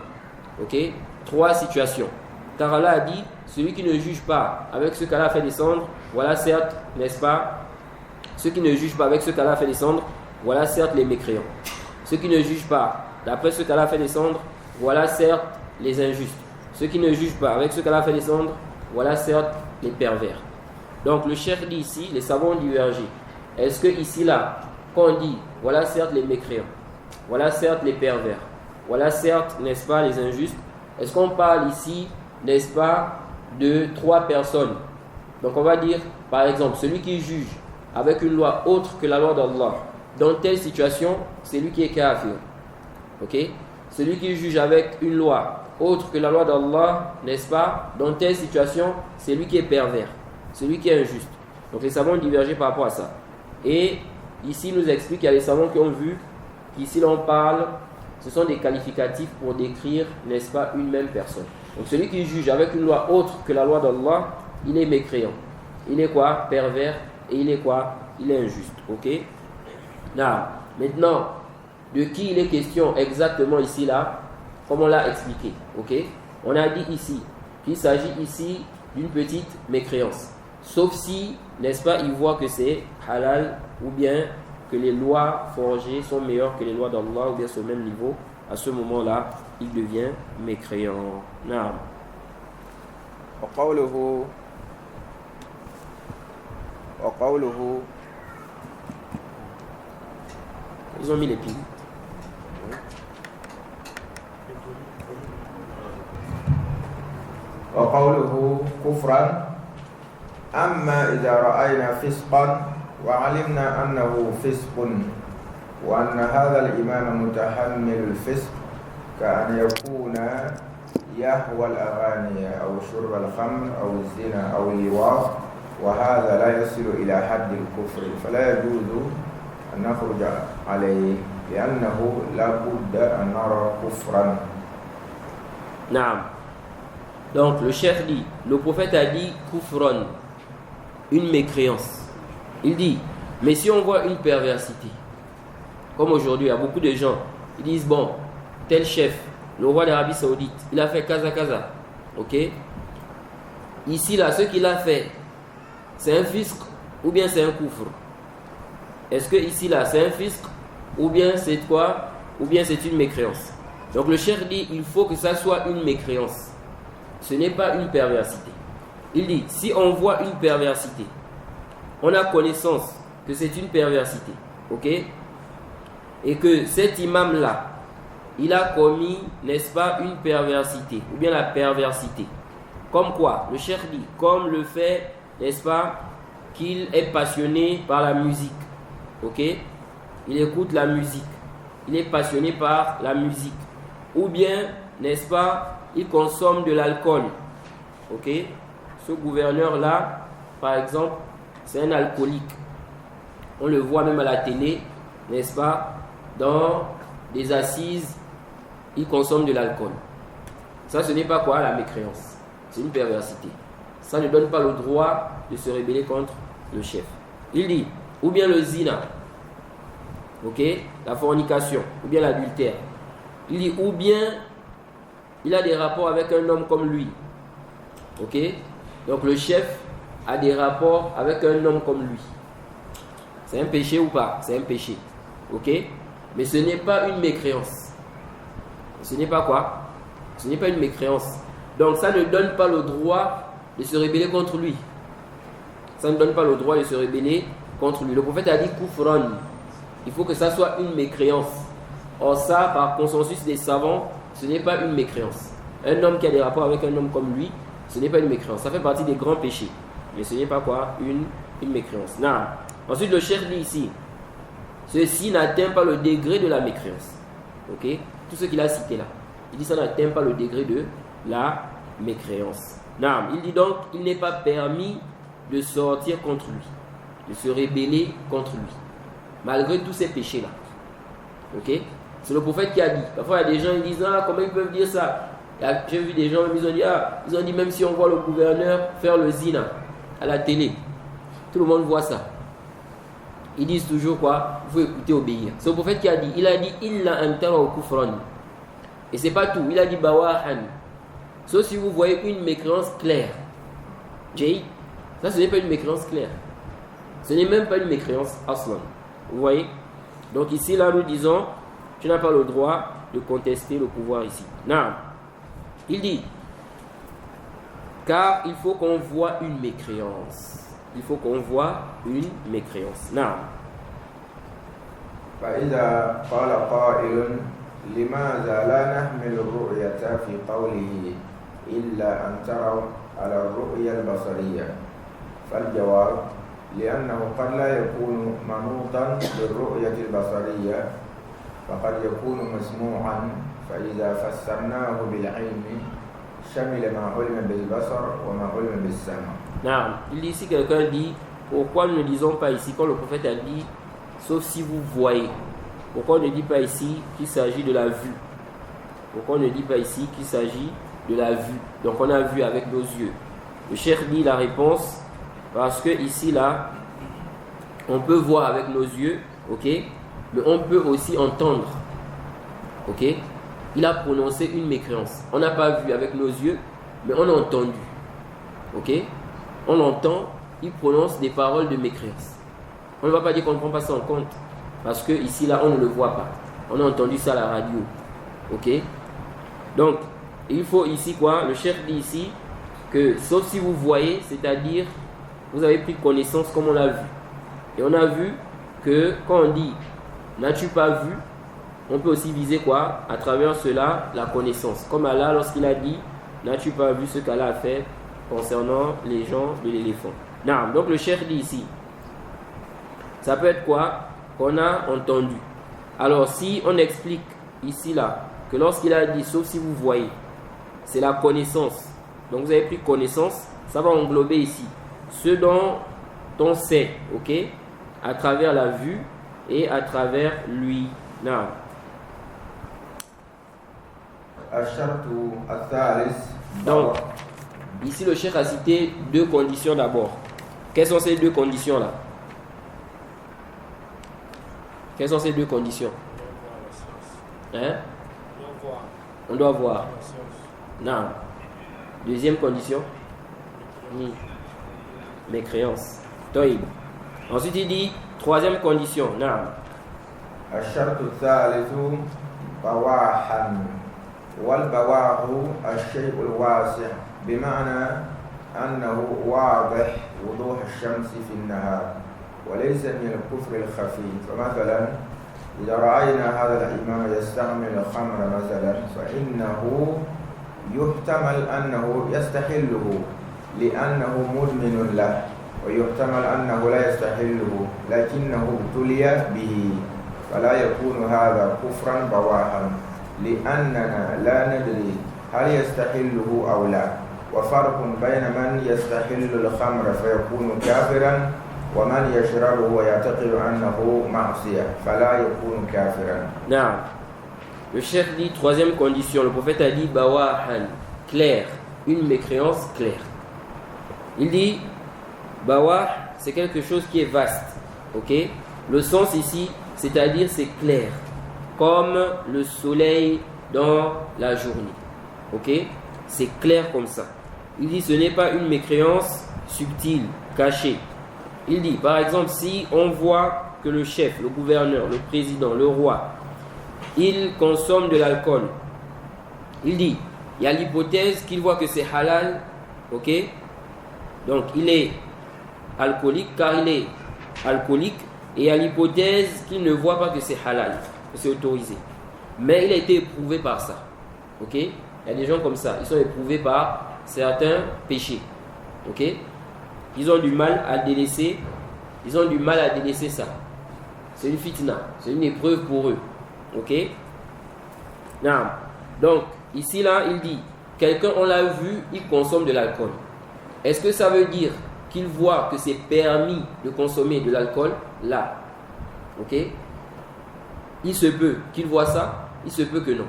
Ok? Trois situations. Car Allah a dit, celui qui ne juge pas avec ce qu'Allah a fait descendre, voilà certes, n'est-ce pas, ceux qui ne jugent pas avec ce qu'Allah a fait descendre, voilà certes les mécréants. Ceux qui ne jugent pas d'après ce qu'Allah a fait descendre, voilà certes les injustes. Ceux qui ne jugent pas avec ce qu'Allah a fait descendre, voilà certes les pervers. Donc le cheikh dit ici, les savants ont divergé. Est-ce que ici là, quand on dit, voilà certes les mécréants, voilà certes les pervers, voilà certes, n'est-ce pas, les injustes, est-ce qu'on parle ici, n'est-ce pas, de trois personnes? Donc on va dire, par exemple, celui qui juge avec une loi autre que la loi d'Allah, dans telle situation, c'est lui qui est kafir. Ok? Celui qui juge avec une loi autre que la loi d'Allah, n'est-ce pas, dans telle situation, c'est lui qui est pervers, celui qui est injuste. Donc les savants ont divergé par rapport à ça. Et ici, il nous explique qu'il y a des savants qui ont vu qu'ici, l'on parle, ce sont des qualificatifs pour décrire, n'est-ce pas, une même personne. Donc celui qui juge avec une loi autre que la loi d'Allah, il est mécréant. Il est quoi? Pervers. Et il est quoi? Il est injuste. Ok? Là, maintenant, de qui il est question exactement ici là, comme on l'a expliqué. Ok? On a dit ici qu'il s'agit ici d'une petite mécréance. Sauf si, n'est-ce pas, il voit que c'est halal ou bien que les lois forgées sont meilleures que les lois d'Allah ou bien sur le même niveau. À ce moment-là, il devient mécréant. Naam. وقوله Ils ont mis les piles. وقوله كفرا أما إذا رأينا فسقا وعلمنا أنه فسق وأن هذا الإمام متحمل الفسق كأن يكون يهوى الأغاني أو شرب الخمر أو الزنا أو اللواط وهذا لا يصل إلى حد الكفر فلا يجوز أن نخرج عليه لأنه لا بد أن نرى كفرا. Naam. Donc le cheikh dit, le prophète a dit kufran, une mécréance. Il dit, mais si on voit une perversité, comme aujourd'hui, il y a beaucoup de gens, ils disent, bon, tel chef, le roi d'Arabie Saoudite, il a fait kaza kaza, ok? Ici, là, ce qu'il a fait, c'est un fisc ou bien c'est un kufr? Est-ce que ici, là, c'est un fisc ou bien c'est quoi? Ou bien c'est une mécréance? Donc le cheikh dit, il faut que ça soit une mécréance. Ce n'est pas une perversité. Il dit, si on voit une perversité, on a connaissance que c'est une perversité, ok? Et que cet imam-là, il a commis, n'est-ce pas, une perversité, ou bien la perversité. Comme quoi? Le cheikh dit, comme le fait, n'est-ce pas, qu'il est passionné par la musique, ok? Il écoute la musique, il est passionné par la musique. Ou bien, n'est-ce pas, il consomme de l'alcool, ok? Ce gouverneur-là, par exemple, c'est un alcoolique. On le voit même à la télé, n'est-ce pas? Dans des assises, il consomme de l'alcool. Ça, ce n'est pas quoi? La mécréance. C'est une perversité. Ça ne donne pas le droit de se rebeller contre le chef. Il dit, ou bien le zina, ok? La fornication, ou bien l'adultère. Il dit, ou bien il a des rapports avec un homme comme lui, ok? Donc le chef a des rapports avec un homme comme lui. C'est un péché ou pas? C'est un péché, ok? Mais ce n'est pas une mécréance. Ce n'est pas quoi? Ce n'est pas une mécréance. Donc ça ne donne pas le droit de se rebeller contre lui. Ça ne donne pas le droit de se rebeller contre lui. Le prophète a dit kufran. Il faut que ça soit une mécréance. Or ça, par consensus des savants, ce n'est pas une mécréance. Un homme qui a des rapports avec un homme comme lui, ce n'est pas une mécréance. Ça fait partie des grands péchés. Mais ce n'est pas quoi? Une mécréance. Non. Ensuite, le cheikh dit ici, ceci n'atteint pas le degré de la mécréance. Ok? Tout ce qu'il a cité là. Il dit ça n'atteint pas le degré de la mécréance. Non. Il dit donc, il n'est pas permis de sortir contre lui, de se rebeller contre lui, malgré tous ces péchés là. Ok? C'est le prophète qui a dit. Parfois, il y a des gens qui disent, ah, comment ils peuvent dire ça? J'ai vu des gens, ils ont dit, même si on voit le gouverneur faire le zina à la télé, tout le monde voit ça. Ils disent toujours quoi? Il faut écouter, obéir. C'est le prophète qui a dit. Il a dit, illa antara wa kufran. Et c'est pas tout. Il a dit, bawahan. Sauf si vous voyez une mécréance claire. Jay, ça ce n'est pas une mécréance claire. Ce n'est même pas une mécréance aslan. Vous voyez? Donc ici, là, nous disons, tu n'as pas le droit de contester le pouvoir ici. Non. Il dit, car il faut qu'on voit une mécréance. Il faut qu'on voit une mécréance. Non. فإذا قال قائل لماذا لا نحمل الرؤية في قوله إلا أن تروا على الرؤية البصرية فالجواب لأنه قد لا يكون منوطا بالرؤية البصرية فقد يكون مسموعا فإذا فسرناه بالعلم شمل ما علم بالبصر وما علم بالسمع. Non, il dit ici, quelqu'un dit, pourquoi ne disons pas ici, quand le prophète a dit, sauf si vous voyez, pourquoi on ne dit pas ici qu'il s'agit de la vue? Pourquoi on ne dit pas ici qu'il s'agit de la vue? Donc on a vu avec nos yeux. Le cheikh dit la réponse, parce que ici, là, on peut voir avec nos yeux, ok? Mais on peut aussi entendre, ok? il a prononcé une mécréance. On n'a pas vu avec nos yeux, mais on a entendu. Ok? On entend, il prononce des paroles de mécréance. On ne va pas dire qu'on ne prend pas ça en compte, parce que ici, là, on ne le voit pas. On a entendu ça à la radio. Ok? Donc, il faut ici quoi? Le chef dit ici que, sauf si vous voyez, c'est-à-dire, vous avez pris connaissance comme on l'a vu. Et on a vu que, quand on dit « n'as-tu pas vu ?» on peut aussi viser quoi? À travers cela, la connaissance. Comme Allah, lorsqu'il a dit « n'as-tu pas vu ce qu'Allah a fait concernant les gens de l'éléphant ?» Non. Donc le cheikh dit ici, ça peut être quoi? Qu'on a entendu. Alors si on explique ici là, que lorsqu'il a dit « sauf si vous voyez », c'est la connaissance. Donc vous avez pris connaissance, ça va englober ici ce dont on sait, ok? À travers la vue et à travers lui. Non. Donc, ici le cheikh a cité deux conditions d'abord. Quelles sont ces deux conditions-là? Quelles sont ces deux conditions? Hein? On doit voir. Non. Deuxième condition? Mécréance. Toïb. Ensuite il dit, troisième condition. Non. الشرط الثالث بواحا والبواح الشيء الواسع بمعنى أنه واضح وضوح الشمس في النهار وليس من الكفر الخفي. فمثلا إذا رأينا هذا الإمام يستعمل الخمر مثلا فإنه يحتمل أنه يستحله لأنه مدمن له، ويحتمل أنه لا يستحله لكنه ابتلي به، فلا يكون هذا كفرا بواحا لأننا لا ندري هل يستحله أو لا. وفرق بين من يستحل الخمر فيكون كافرا ومن يشربه ويعتقد أنه معصية فلا يكون كافرا. نعم. Le chef dit troisième condition. Le prophète a dit bawahan, clair, une mécréance claire. Il dit bawah, c'est quelque chose qui est vaste. Ok? Le sens ici, c'est-à-dire c'est clair, comme le soleil dans la journée. Ok? C'est clair comme ça. Il dit ce n'est pas une mécréance subtile, cachée. Il dit par exemple si on voit que le chef, le gouverneur, le président, le roi, il consomme de l'alcool. Il dit il y a l'hypothèse qu'il voit que c'est halal. Ok? Donc il est alcoolique car il est alcoolique. Et il y a l'hypothèse qu'il ne voit pas que c'est halal, que c'est autorisé. Mais il a été éprouvé par ça. Ok? Il y a des gens comme ça, ils sont éprouvés par certains péchés. Ok? Ils ont du mal à délaisser. Ils ont du mal à délaisser ça. C'est une fitna, c'est une épreuve pour eux. Ok? Non. Donc, ici là, il dit, quelqu'un, on l'a vu, il consomme de l'alcool. Est-ce que ça veut dire qu'il voit que c'est permis de consommer de l'alcool? Là. Ok? Il se peut qu'il voit ça, il se peut que non.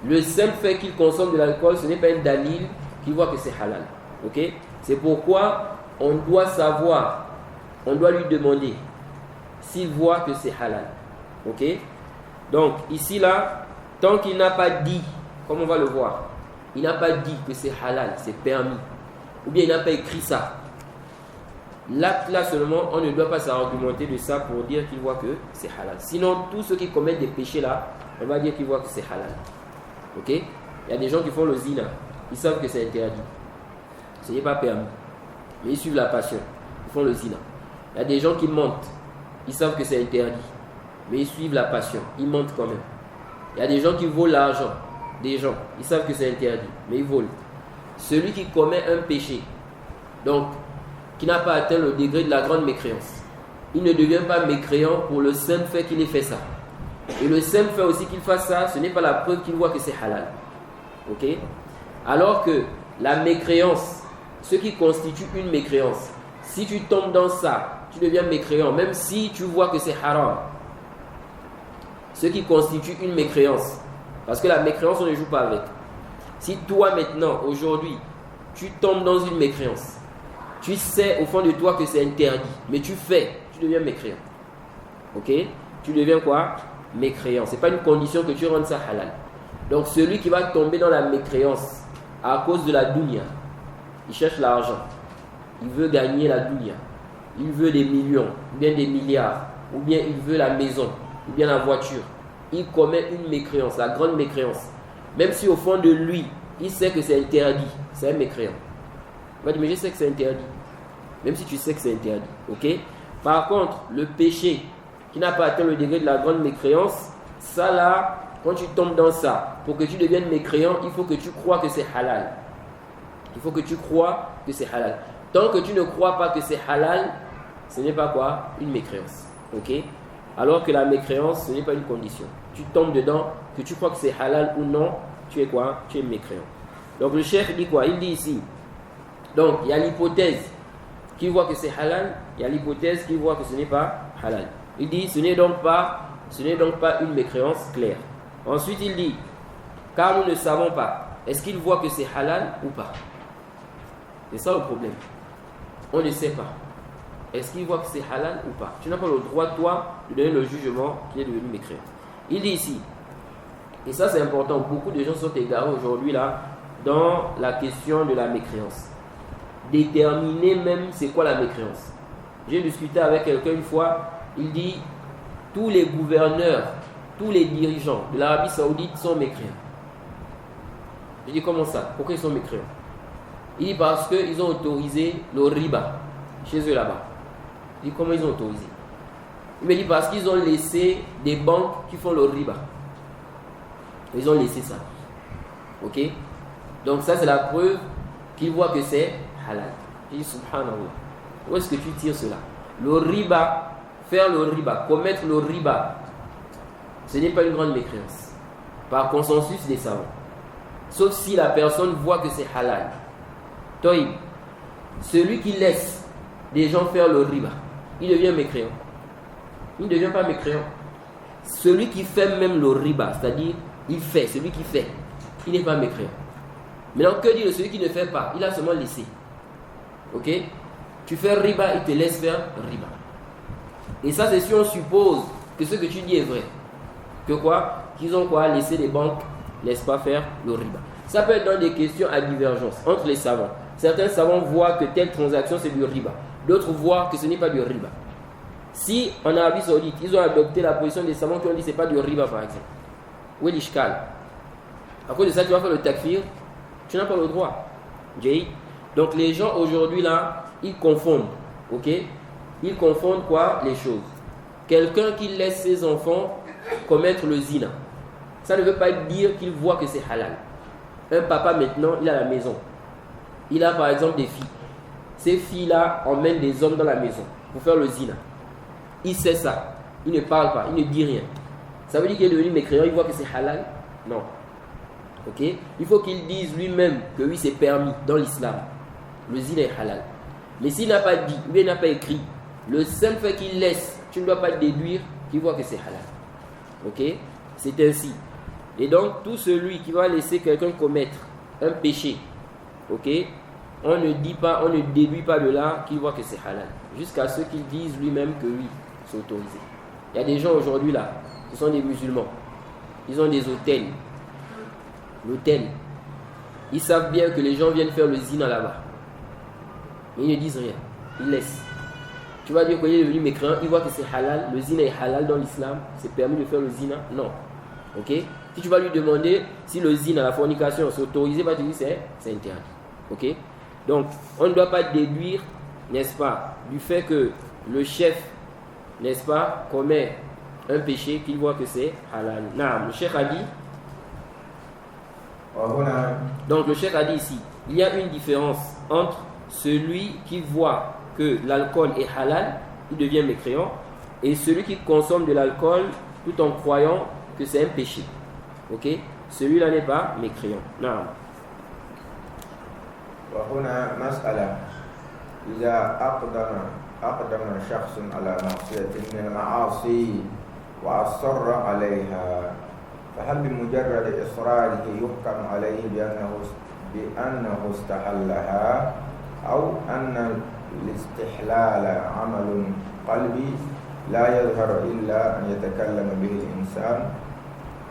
Le seul fait qu'il consomme de l'alcool, ce n'est pas un dalil qu'il voit que c'est halal. Ok? C'est pourquoi on doit savoir, on doit lui demander s'il voit que c'est halal. Ok? Donc, ici là, tant qu'il n'a pas dit, comme on va le voir, il n'a pas dit que c'est halal, c'est permis, ou bien il n'a pas écrit ça. Là seulement, on ne doit pas s'argumenter de ça pour dire qu'il voit que c'est halal. Sinon, tous ceux qui commettent des péchés là, on va dire qu'ils voient que c'est halal. Ok? Il y a des gens qui font le zina, ils savent que c'est interdit. Ce n'est pas permis. Mais ils suivent la passion, ils font le zina. Il y a des gens qui mentent, ils savent que c'est interdit. Mais ils suivent la passion, ils mentent quand même. Il y a des gens qui volent l'argent des gens, ils savent que c'est interdit, mais ils volent. Celui qui commet un péché, donc qui n'a pas atteint le degré de la grande mécréance, il ne devient pas mécréant pour le simple fait qu'il ait fait ça. Et le simple fait aussi qu'il fasse ça, ce n'est pas la preuve qu'il voit que c'est halal. Ok? Alors que la mécréance, ce qui constitue une mécréance, si tu tombes dans ça, tu deviens mécréant, même si tu vois que c'est haram. Ce qui constitue une mécréance, parce que la mécréance, on ne joue pas avec. Si toi maintenant, aujourd'hui, tu tombes dans une mécréance, tu sais au fond de toi que c'est interdit, mais tu fais, tu deviens mécréant. Ok? Tu deviens quoi? Mécréant. Ce n'est pas une condition que tu rendes ça halal. Donc celui qui va tomber dans la mécréance à cause de la dunya, il cherche l'argent, il veut gagner la dunya, il veut des millions, ou bien des milliards, ou bien il veut la maison, ou bien la voiture. Il commet une mécréance, la grande mécréance. Même si au fond de lui, il sait que c'est interdit, c'est un mécréant. Il va dire, mais je sais que c'est interdit. Même si tu sais que c'est interdit, ok? Par contre, le péché qui n'a pas atteint le degré de la grande mécréance, ça là, quand tu tombes dans ça, pour que tu deviennes mécréant, il faut que tu crois que c'est halal. Il faut que tu crois que c'est halal. Tant que tu ne crois pas que c'est halal, ce n'est pas quoi? Une mécréance, ok? Alors que la mécréance, ce n'est pas une condition. Tu tombes dedans, que tu crois que c'est halal ou non, tu es quoi? Tu es mécréant. Donc le cheikh dit quoi? Il dit ici, donc il y a l'hypothèse qui voit que c'est halal, il y a l'hypothèse qui voit que ce n'est pas halal. Il dit, ce n'est donc pas une mécréance claire. Ensuite il dit, car nous ne savons pas, est-ce qu'il voit que c'est halal ou pas? C'est ça le problème. On ne sait pas. Est-ce qu'il voit que c'est halal ou pas? Tu n'as pas le droit, toi, de donner le jugement qu'il est devenu mécréant. Il dit ici, et ça c'est important, beaucoup de gens sont égarés aujourd'hui là, dans la question de la mécréance. Déterminer même c'est quoi la mécréance. J'ai discuté avec quelqu'un une fois, il dit, tous les gouverneurs, tous les dirigeants de l'Arabie Saoudite sont mécréants. Je dis, comment ça? Pourquoi ils sont mécréants? Il dit, parce qu'ils ont autorisé le riba chez eux là-bas. Je dis, comment ils ont autorisé? Il me dit, parce qu'ils ont laissé des banques qui font le riba. Ils ont laissé ça. Ok? Donc ça c'est la preuve qu'ils voient que c'est halal. Je dis, subhanallah. Où est-ce que tu tires cela? Le riba, faire le riba, commettre le riba, ce n'est pas une grande mécréance. Par consensus des savants. Sauf si la personne voit que c'est halal. Toïb, celui qui laisse des gens faire le riba, il devient mécréant. Il ne devient pas mécréant. Celui qui fait même le riba, c'est-à-dire, il fait, celui qui fait, il n'est pas mécréant. Maintenant, que dire de celui qui ne fait pas? Il a seulement laissé. Ok? Tu fais riba, il te laisse faire riba. Et ça, c'est si on suppose que ce que tu dis est vrai. Que quoi? Qu'ils ont quoi? Laissé les banques, n'est-ce pas, faire le riba. Ça peut être dans des questions à divergence entre les savants. Certains savants voient que telle transaction c'est du riba. D'autres voient que ce n'est pas du riba. Si en Arabie Saoudite, ils ont adopté la position des savants qui ont dit que ce n'est pas du riba par exemple. Où est l'ishkal? À cause de ça, tu vas faire le takfir, tu n'as pas le droit. Donc les gens aujourd'hui là, ils confondent. Ok? Ils confondent quoi? Les choses. Quelqu'un qui laisse ses enfants commettre le zina, ça ne veut pas dire qu'il voit que c'est halal. Un papa maintenant, il a la maison. Il a par exemple des filles. Ces filles-là emmènent des hommes dans la maison pour faire le zina. Il sait ça. Il ne parle pas, il ne dit rien. Ça veut dire qu'il est devenu mécréant, il voit que c'est halal? Non. Ok? Il faut qu'il dise lui-même que oui, c'est permis dans l'islam. Le zina est halal. Mais s'il n'a pas dit, ou bien il n'a pas écrit, le seul fait qu'il laisse, tu ne dois pas déduire qu'il voit que c'est halal. Ok? C'est ainsi. Et donc, tout celui qui va laisser quelqu'un commettre un péché, ok? On ne dit pas, on ne déduit pas de là qu'il voit que c'est halal. Jusqu'à ce qu'il dise lui-même que oui, c'est autorisé. Il y a des gens aujourd'hui là, ce sont des musulmans. Ils ont des hôtels. L'hôtel. Ils savent bien que les gens viennent faire le zina là-bas. Mais ils ne disent rien. Ils laissent. Tu vas dire qu'il est devenu mécréant, il voit que c'est halal. Le zina est halal dans l'islam. C'est permis de faire le zina? Non. Ok? Si tu vas lui demander si le zina, la fornication, c'est autorisé, il va te dire c'est interdit. Ok? Donc, on ne doit pas déduire, n'est-ce pas, du fait que le chef, n'est-ce pas, commet un péché qu'il voit que c'est halal. Non, le cheikh a dit. Donc, le cheikh a dit ici, il y a une différence entre celui qui voit que l'alcool est halal, il devient mécréant, et celui qui consomme de l'alcool tout en croyant que c'est un péché. Ok? Celui-là n'est pas mécréant. Non. وهنا مسألة إذا أقدم شخص على معصية من المعاصي وأصر عليها فهل بمجرد إصراره يحكم عليه بأنه استحلها أو أن الاستحلال عمل قلبي لا يظهر إلا أن يتكلم به الإنسان؟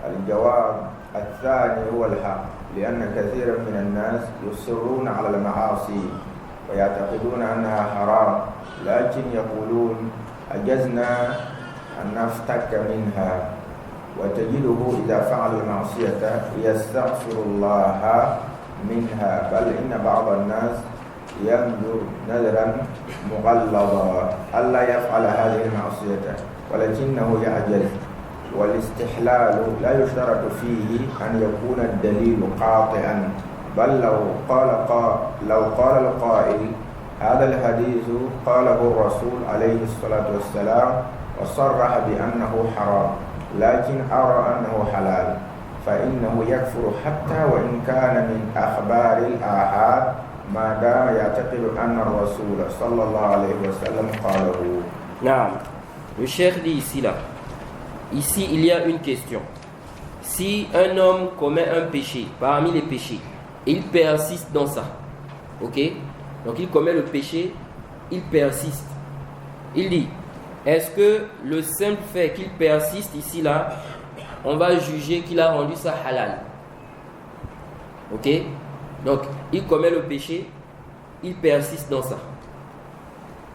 الجواب الثاني هو الحق، لأن كثيرا من الناس يصرون على المعاصي ويعتقدون أنها حرام، لكن يقولون أجزنا أن نفتك منها، وتجده إذا فعل المعصية يستغفر الله منها، بل إن بعض الناس ينذر نذرا مغلظا ألا يفعل هذه المعصية ولكنه يعجز. والاستحلال لا يشترط فيه أن يكون الدليل قاطعا، بل لو قال القائل هذا الحديث قاله الرسول عليه الصلاة والسلام وصرح بأنه حرام لكن أرى أنه حلال، فإنه يكفر حتى وإن كان من أخبار الآحاد ما دام يعتقد أن الرسول صلى الله عليه وسلم قاله. Non. Le cheikh dit ici là. Ici, il y a une question. Si un homme commet un péché, parmi les péchés, et il persiste dans ça, ok? Donc il commet le péché, il persiste. Il dit, est-ce que le simple fait qu'il persiste ici là, on va juger qu'il a rendu ça halal? Ok? Donc il commet le péché, il persiste dans ça.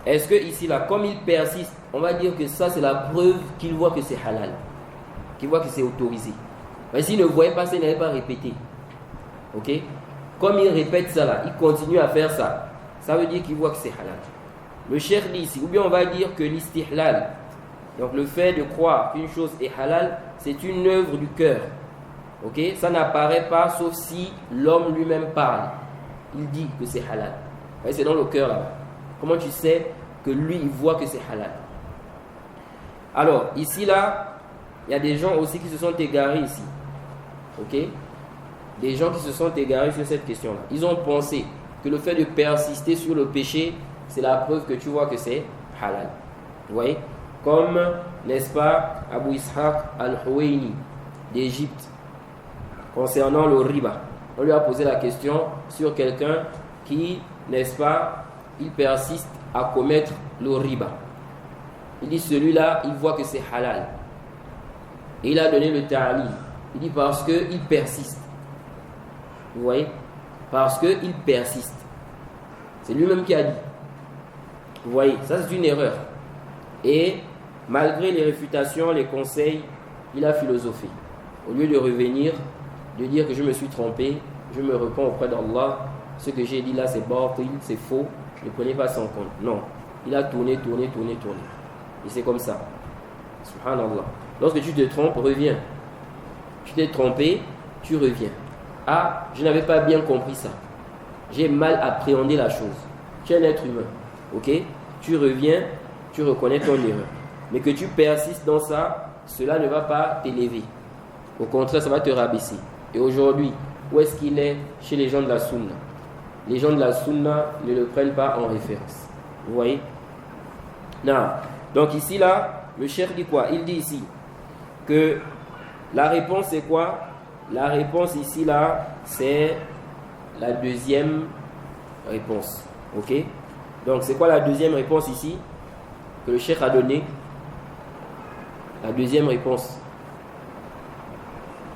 Est-ce que ici là, comme il persiste, on va dire que ça c'est la preuve qu'il voit que c'est halal, qu'il voit que c'est autorisé. Mais s'il ne voyait pas ça, il n'avait pas répété. Ok? Comme il répète ça là, il continue à faire ça, ça veut dire qu'il voit que c'est halal. Le cheikh dit ici, ou bien on va dire que l'istihlal, donc le fait de croire qu'une chose est halal, c'est une œuvre du cœur. Ok? Ça n'apparaît pas sauf si l'homme lui-même parle. Il dit que c'est halal. Ouais, c'est dans le cœur là. Comment tu sais que lui il voit que c'est halal? Alors ici là, il y a des gens aussi qui se sont égarés ici. Ok? Des gens qui se sont égarés sur cette question là. Ils ont pensé que le fait de persister sur le péché, c'est la preuve que tu vois que c'est halal. Vous voyez? Comme, n'est-ce pas, Abu Ishaq al-Huwaini d'Égypte, concernant le riba. On lui a posé la question sur quelqu'un qui, n'est-ce pas, il persiste à commettre le riba. Il dit celui-là, il voit que c'est halal. Et il a donné le ta'lil. Il dit parce qu'il persiste. Vous voyez? Parce qu'il persiste. C'est lui-même qui a dit. Vous voyez? Ça c'est une erreur. Et malgré les réfutations, les conseils, il a philosophé. Au lieu de revenir, de dire que je me suis trompé, je me repens auprès d'Allah, ce que j'ai dit là c'est batil, c'est faux, ne prenez pas ça en compte. Non, il a tourné. Et c'est comme ça. Subhanallah. Lorsque tu te trompes, reviens. Tu t'es trompé, tu reviens. Ah, je n'avais pas bien compris ça. J'ai mal appréhendé la chose. Tu es un être humain. Ok? Tu reviens, tu reconnais ton erreur. Mais que tu persistes dans ça, cela ne va pas t'élever. Au contraire, ça va te rabaisser. Et aujourd'hui, où est-ce qu'il est chez les gens de la Sunna? Les gens de la Sunna ne le prennent pas en référence. Vous voyez? Non. Donc ici, là, le cheikh dit quoi? Il dit ici que la réponse c'est quoi? La réponse ici, là, c'est la deuxième réponse. Ok? Donc c'est quoi la deuxième réponse ici que le cheikh a donné? La deuxième réponse,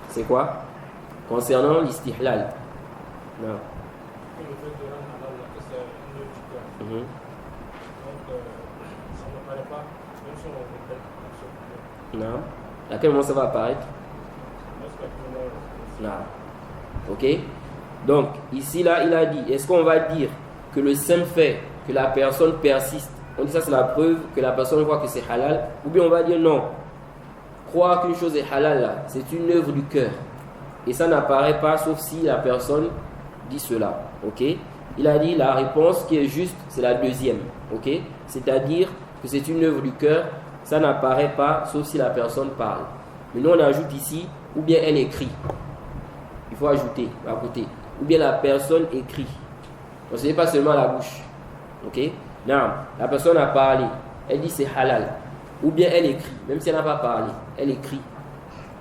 c'est quoi? Concernant l'istihlal. Non. Non. À quel moment ça va apparaître? Non. Ok. Donc ici là il a dit, est-ce qu'on va dire que le simple fait que la personne persiste, on dit ça c'est la preuve que la personne voit que c'est halal, ou bien on va dire non, croire qu'une chose est halal là, c'est une œuvre du cœur et ça n'apparaît pas sauf si la personne dit cela. Ok. Il a dit la réponse qui est juste c'est la deuxième. Ok. C'est-à-dire que c'est une œuvre du cœur, ça n'apparaît pas sauf si la personne parle. Mais nous on ajoute ici ou bien elle écrit. Il faut ajouter à côté. Ou bien la personne écrit. Donc ce n'est pas seulement la bouche. Ok? Non, la personne a parlé. Elle dit c'est halal. Ou bien elle écrit. Même si elle n'a pas parlé. Elle écrit.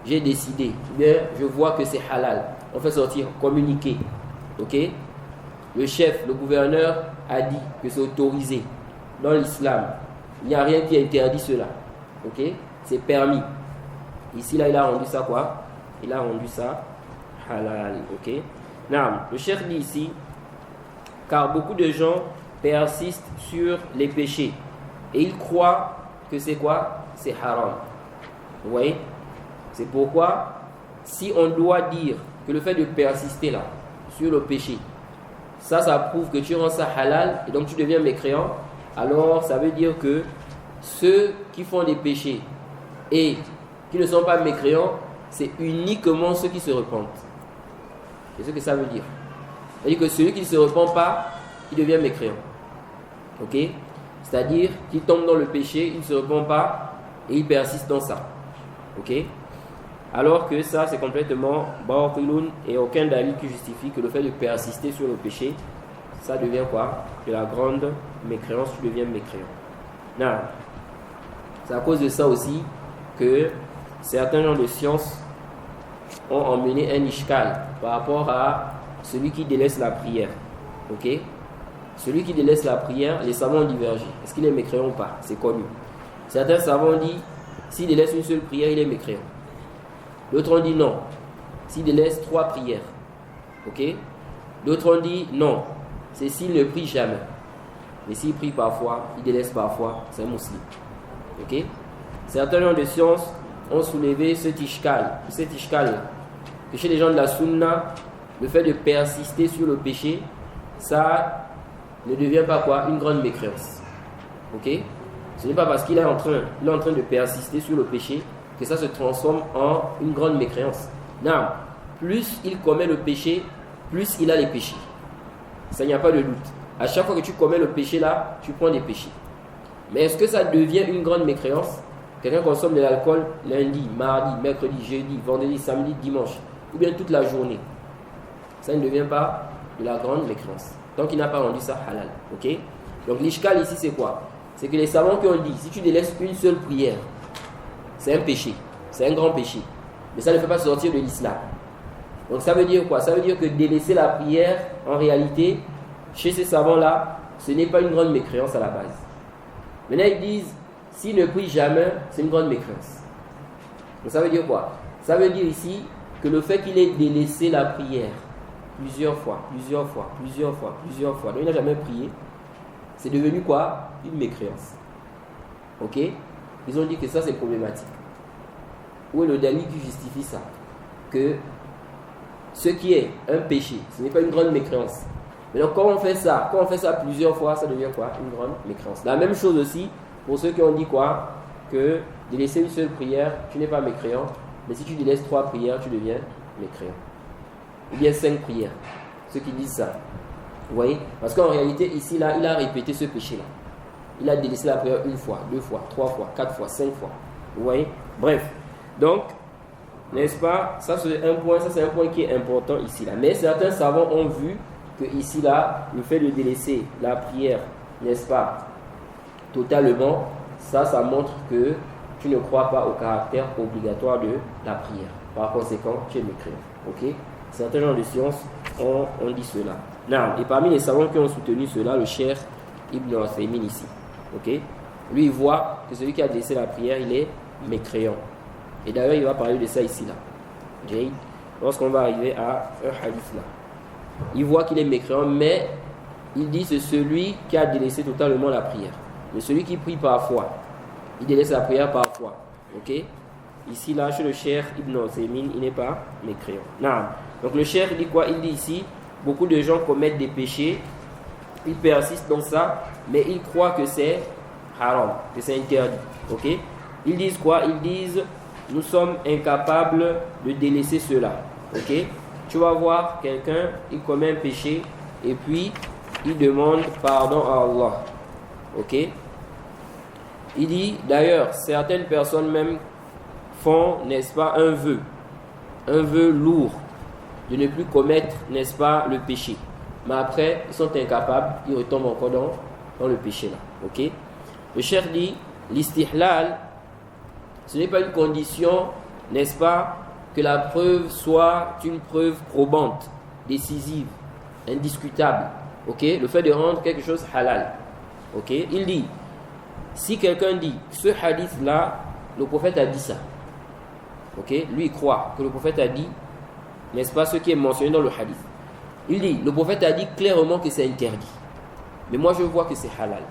J'ai décidé. Ou bien je vois que c'est halal. On fait sortir communiqué. Ok? Le chef, le gouverneur a dit que c'est autorisé. Dans l'islam, il n'y a rien qui interdit cela. Ok? C'est permis. Ici là il a rendu ça quoi? Il a rendu ça halal. Ok. Naam, le cheikh dit ici, car beaucoup de gens persistent sur les péchés et ils croient que c'est quoi? C'est haram. Vous voyez? C'est pourquoi, si on doit dire que le fait de persister là, sur le péché, ça prouve que tu rends ça halal et donc tu deviens mécréant, alors ça veut dire que ceux qui font des péchés et qui ne sont pas mécréants, c'est uniquement ceux qui se repentent. C'est ce que ça veut dire. C'est-à-dire que celui qui ne se repent pas, il devient mécréant. Ok? C'est-à-dire qu'il tombe dans le péché, il ne se repent pas et il persiste dans ça. Ok? Alors que ça, c'est complètement batilun et aucun dalil qui justifie que le fait de persister sur le péché, ça devient quoi? De la grande mécréance, tu deviens mécréant. Non. C'est à cause de ça aussi que certains gens de science ont emmené un ishkal par rapport à celui qui délaisse la prière. Ok? Celui qui délaisse la prière, les savants ont divergé. Est-ce qu'il est mécréant ou pas? C'est connu. Certains savants ont dit, s'il délaisse une seule prière, il est mécréant. D'autres ont dit non, s'il délaisse 3 prières. Ok? D'autres ont dit non, c'est s'il ne prie jamais. Mais s'il prie parfois, il délaisse parfois, c'est un musulman. Ok? Certains gens de science ont soulevé cet ishkal que chez les gens de la sunna, le fait de persister sur le péché, ça ne devient pas quoi? Une grande mécréance. Ok? Ce n'est pas parce qu'il est en train de persister sur le péché que ça se transforme en une grande mécréance. Non, plus il commet le péché, plus il a les péchés. Ça, il n'y a pas de doute. À chaque fois que tu commets le péché là, tu prends des péchés. Mais est-ce que ça devient une grande mécréance? Quelqu'un consomme de l'alcool lundi, mardi, mercredi, jeudi, vendredi, samedi, dimanche, ou bien toute la journée. Ça ne devient pas de la grande mécréance. Donc il n'a pas rendu ça halal. Ok? Donc l'ishkal ici c'est quoi? C'est que les savants qui ont dit, si tu délaisses une seule prière, c'est un péché, c'est un grand péché. Mais ça ne fait pas sortir de l'islam. Donc ça veut dire quoi? Ça veut dire que délaisser la prière, en réalité, chez ces savants-là, ce n'est pas une grande mécréance à la base. Maintenant ils disent, s'il ne prie jamais, c'est une grande mécréance. Donc ça veut dire quoi? Ça veut dire ici que le fait qu'il ait délaissé la prière plusieurs fois, donc il n'a jamais prié, c'est devenu quoi? Une mécréance. Ok? Ils ont dit que ça c'est problématique. Où est le dalil qui justifie ça? Que ce qui est un péché, ce n'est pas une grande mécréance. Mais donc quand on fait ça plusieurs fois, ça devient quoi? Une grande mécréance. La même chose aussi pour ceux qui ont dit quoi? Que délaisser une seule prière, tu n'es pas mécréant. Mais si tu délaisses 3 prières, tu deviens mécréant. Ou bien 5 prières. Ceux qui disent ça. Vous voyez? Parce qu'en réalité, ici, là, il a répété ce péché-là. Il a délaissé la prière 1 fois, 2 fois, 3 fois, 4 fois, 5 fois. Vous voyez? Bref. Donc, n'est-ce pas? Ça, c'est un point qui est important ici, là. Mais certains savants ont vu que ici, là, le fait de délaisser la prière, n'est-ce pas? Totalement, ça montre que tu ne crois pas au caractère obligatoire de la prière. Par conséquent, tu es mécréant. Ok? Certains gens de science ont dit cela. Non. Et parmi les savants qui ont soutenu cela, le cheikh Ibn Uthaymin ici. Ok? Lui, il voit que celui qui a délaissé la prière, il est mécréant. Et d'ailleurs, il va parler de ça ici, là. Jade, lorsqu'on va arriver à un hadith là. Il voit qu'il est mécréant, mais il dit c'est celui qui a délaissé totalement la prière. Mais celui qui prie parfois, il délaisse la prière parfois. Ok? Ici, là, chez le cheikh Ibn Uthaymin, il n'est pas mécréant. Non. Donc le cheikh dit quoi? Il dit ici, beaucoup de gens commettent des péchés, ils persistent dans ça, mais ils croient que c'est haram, que c'est interdit. Ok? Ils disent quoi? Ils disent, nous sommes incapables de délaisser cela. Ok? Tu vas voir quelqu'un, il commet un péché, et puis il demande pardon à Allah. Ok? Il dit, d'ailleurs, certaines personnes même font, n'est-ce pas, un vœu lourd de ne plus commettre, n'est-ce pas, le péché. Mais après, ils sont incapables, ils retombent encore dans le péché là. Ok? Le cheikh dit, l'istihlal, ce n'est pas une condition, n'est-ce pas, que la preuve soit une preuve probante, décisive, indiscutable. Ok? Le fait de rendre quelque chose halal. Ok? Il dit, si quelqu'un dit, ce hadith-là, le prophète a dit ça. Ok? Lui, il croit que le prophète a dit n'est-ce pas, ce qui est mentionné dans le hadith. Il dit, le prophète a dit clairement que c'est interdit. Mais moi je vois que c'est halal.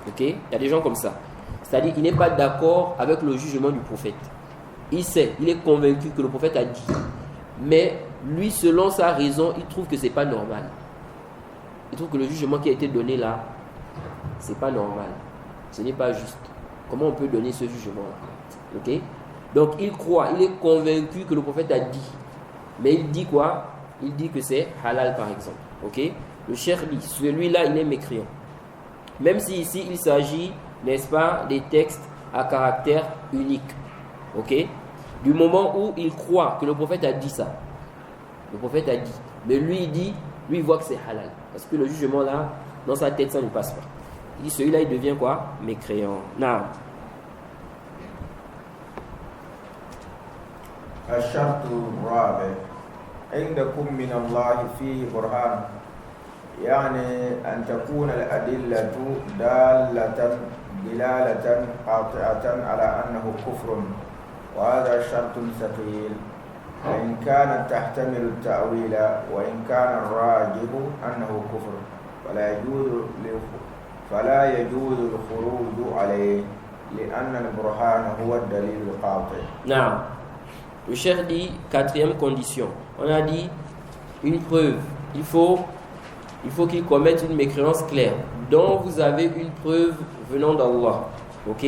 Ok? Il y a des gens comme ça. C'est-à-dire qu'il n'est pas d'accord avec le jugement du prophète. Il sait, il est convaincu que le prophète a dit. Mais lui, selon sa raison, il trouve que ce n'est pas normal. Il trouve que le jugement qui a été donné là, ce n'est pas normal. Ce n'est pas juste. Comment on peut donner ce jugement-là? Ok? Donc il croit, il est convaincu que le prophète a dit. Mais il dit quoi? Il dit que c'est halal par exemple. Ok? Le cheikh dit, celui-là il est mécréant. Même si ici il s'agit, n'est-ce pas, des textes à caractère unique. Ok? Du moment où il croit que le prophète a dit ça. Le prophète a dit. Mais lui il dit, lui il voit que c'est halal. Parce que le jugement là, dans sa tête ça ne passe pas. Il dit celui-là il devient quoi? Mécréant. Non. الشرط الرابع عندكم من الله فيه برهان يعني أن تكون الأدلة دلالة قاطعة على أنه كفر وهذا شرط ثقيل وإن كانت تحتمل التأويل وإن كان الراجح أنه كفر فلا يجوز الخروج عليه لأن البرهان هو الدليل القاطع. نعم. Le cheikh dit, quatrième condition. On a dit une preuve. Il faut qu'il commette une mécréance claire, dont vous avez une preuve venant d'Allah. Ok?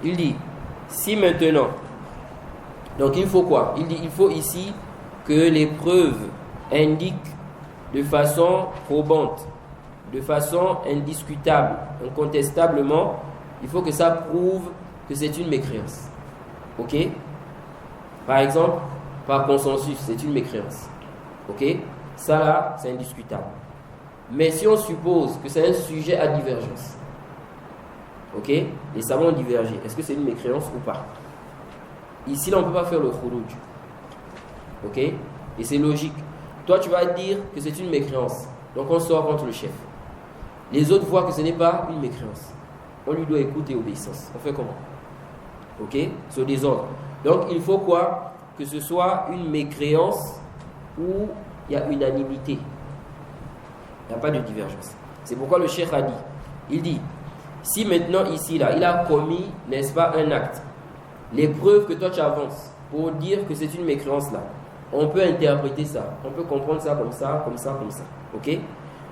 Il dit, si maintenant, donc il faut quoi? Il dit, il faut ici que les preuves indiquent de façon probante, de façon indiscutable, incontestablement, il faut que ça prouve que c'est une mécréance. Ok? Par exemple, par consensus, c'est une mécréance. Ok? Ça là, c'est indiscutable. Mais si on suppose que c'est un sujet à divergence, ok? Les savants ont divergé. Est-ce que c'est une mécréance ou pas? Ici, là, on ne peut pas faire le khuruj. Ok? Et c'est logique. Toi, tu vas dire que c'est une mécréance. Donc, on sort contre le chef. Les autres voient que ce n'est pas une mécréance. On lui doit écouter et obéissance. On fait comment? Ok? C'est au désordre. Donc, il faut quoi? Que ce soit une mécréance où il y a unanimité. Il n'y a pas de divergence. C'est pourquoi le cheikh a dit, il dit, si maintenant ici, là, il a commis, n'est-ce pas, un acte, les preuves que toi tu avances pour dire que c'est une mécréance là, on peut interpréter ça, on peut comprendre ça comme ça, comme ça, comme ça. Ok?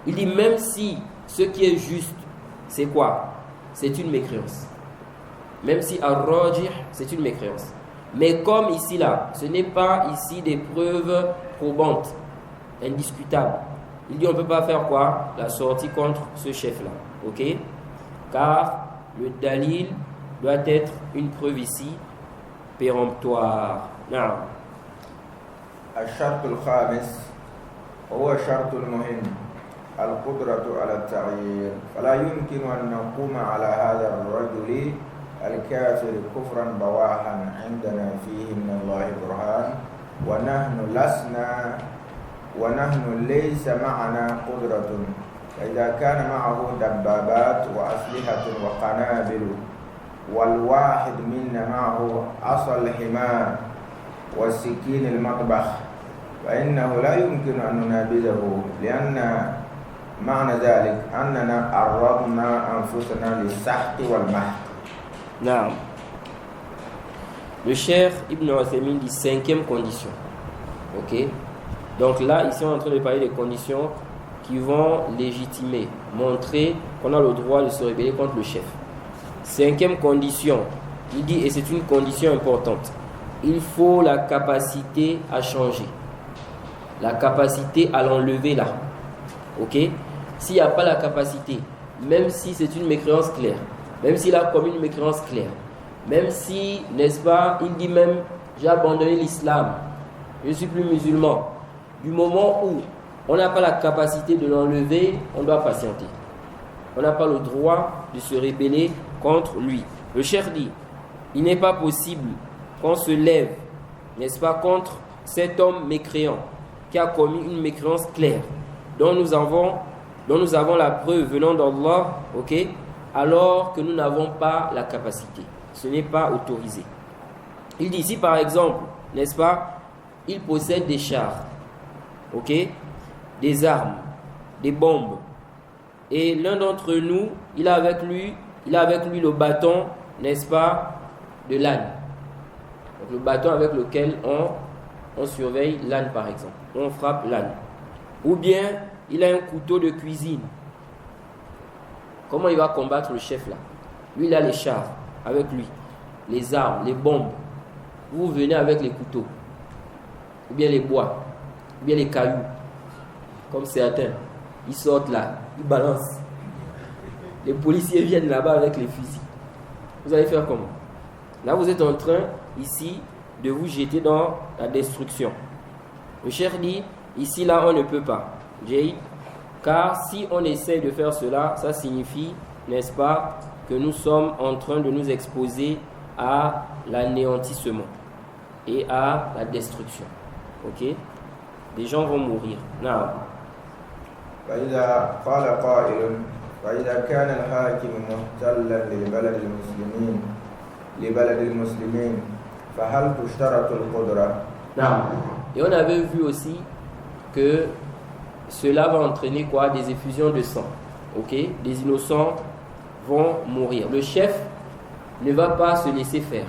Il dit, même si ce qui est juste, c'est quoi? C'est une mécréance. Même si ar-rajih, c'est une mécréance. Mais comme ici là, ce n'est pas ici des preuves probantes, indiscutables. Il dit on ne peut pas faire quoi? La sortie contre ce chef-là. Ok? Car le dalil doit être une preuve ici péremptoire. Non. الشرط الخامس وهو شرط مهم القدرة على التغيير فلا يمكن أن نقوم على هذا الرجل الكافر كفرا بواحا عندنا فيه من الله برهان ونحن ليس معنا قدرة فإذا كان معه دبابات وأسلحة وقنابل والواحد منا معه عصا الحمار والسكين المطبخ فإنه لا يمكن أن ننابذه لأن معنى ذلك أننا عرضنا أنفسنا للسحق والمحق. Non. Le cheikh Ibn Uthaymin dit cinquième condition. Ok? Donc là, ici, on est en train de parler des conditions qui vont légitimer, montrer qu'on a le droit de se rebeller contre le chef. Cinquième condition, il dit, et c'est une condition importante, il faut la capacité à changer. La capacité à l'enlever là. Ok? S'il n'y a pas la capacité, même si c'est une mécréance claire, même s'il a commis une mécréance claire, même si, n'est-ce pas, il dit même, j'ai abandonné l'islam, je ne suis plus musulman. Du moment où on n'a pas la capacité de l'enlever, on doit patienter. On n'a pas le droit de se rebeller contre lui. Le cheikh dit, il n'est pas possible qu'on se lève, n'est-ce pas, contre cet homme mécréant qui a commis une mécréance claire, dont nous avons la preuve venant d'Allah, ok, alors que nous n'avons pas la capacité. Ce n'est pas autorisé. Il dit ici par exemple, n'est-ce pas, il possède des chars, ok, des armes, des bombes. Et l'un d'entre nous, il a avec lui le bâton, n'est-ce pas, de l'âne. Donc le bâton avec lequel on surveille l'âne, par exemple. On frappe l'âne. Ou bien, il a un couteau de cuisine. Comment il va combattre le chef là? Lui, il a les chars avec lui, les armes, les bombes. Vous venez avec les couteaux, ou bien les bois, ou bien les cailloux, comme certains. Ils sortent là, ils balancent. Les policiers viennent là-bas avec les fusils. Vous allez faire comment? Là, vous êtes en train, ici, de vous jeter dans la destruction. Le cheikh dit, ici, là, on ne peut pas. Car si on essaie de faire cela, ça signifie, n'est-ce pas, que nous sommes en train de nous exposer à l'anéantissement et à la destruction. Ok? Les gens vont mourir. Non. فإذا قال قائل فإذا كان الحاكم محتلا لبلد المسلمين فهل تشترط القدرة؟ Non. Et on avait vu aussi que cela va entraîner quoi? Des effusions de sang. Ok? Des innocents vont mourir. Le chef ne va pas se laisser faire.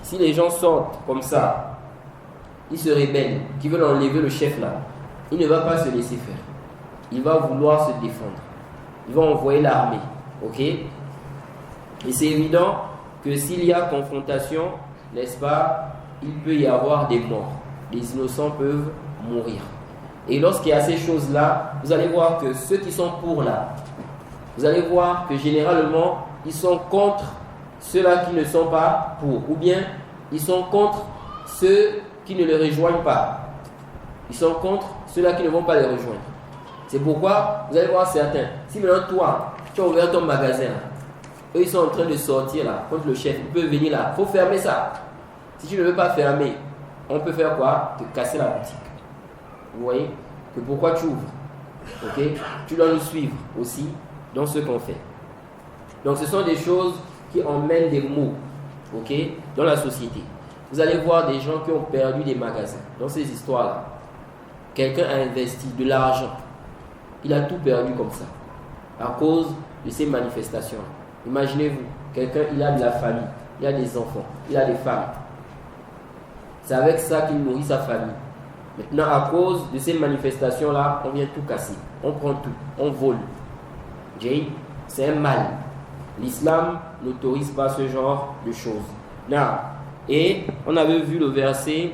Si les gens sortent comme ça, ils se rebellent, qui veulent enlever le chef là, il ne va pas se laisser faire. Il va vouloir se défendre. Il va envoyer l'armée. Ok? Et c'est évident que s'il y a confrontation, n'est-ce pas, il peut y avoir des morts. Les innocents peuvent mourir. Et lorsqu'il y a ces choses-là, vous allez voir que ceux qui sont pour là, vous allez voir que généralement, ils sont contre ceux-là qui ne sont pas pour. Ou bien, ils sont contre ceux qui ne les rejoignent pas. Ils sont contre ceux-là qui ne vont pas les rejoindre. C'est pourquoi, vous allez voir certains. Si maintenant toi, tu as ouvert ton magasin, eux ils sont en train de sortir là, contre le chef, ils peuvent venir là. Il faut fermer ça. Si tu ne veux pas fermer, on peut faire quoi? Te casser la boutique. Vous voyez? Que pourquoi tu ouvres? Ok? Tu dois nous suivre aussi dans ce qu'on fait. Donc ce sont des choses qui emmènent des maux, ok, dans la société. Vous allez voir des gens qui ont perdu des magasins. Dans ces histoires-là, quelqu'un a investi de l'argent. Il a tout perdu comme ça, à cause de ces manifestations. Imaginez-vous, quelqu'un, il a de la famille, il a des enfants, il a des femmes. C'est avec ça qu'il nourrit sa famille. Maintenant, à cause de ces manifestations-là, on vient tout casser. On prend tout, on vole. C'est un mal. L'islam n'autorise pas ce genre de choses. Et on avait vu le verset,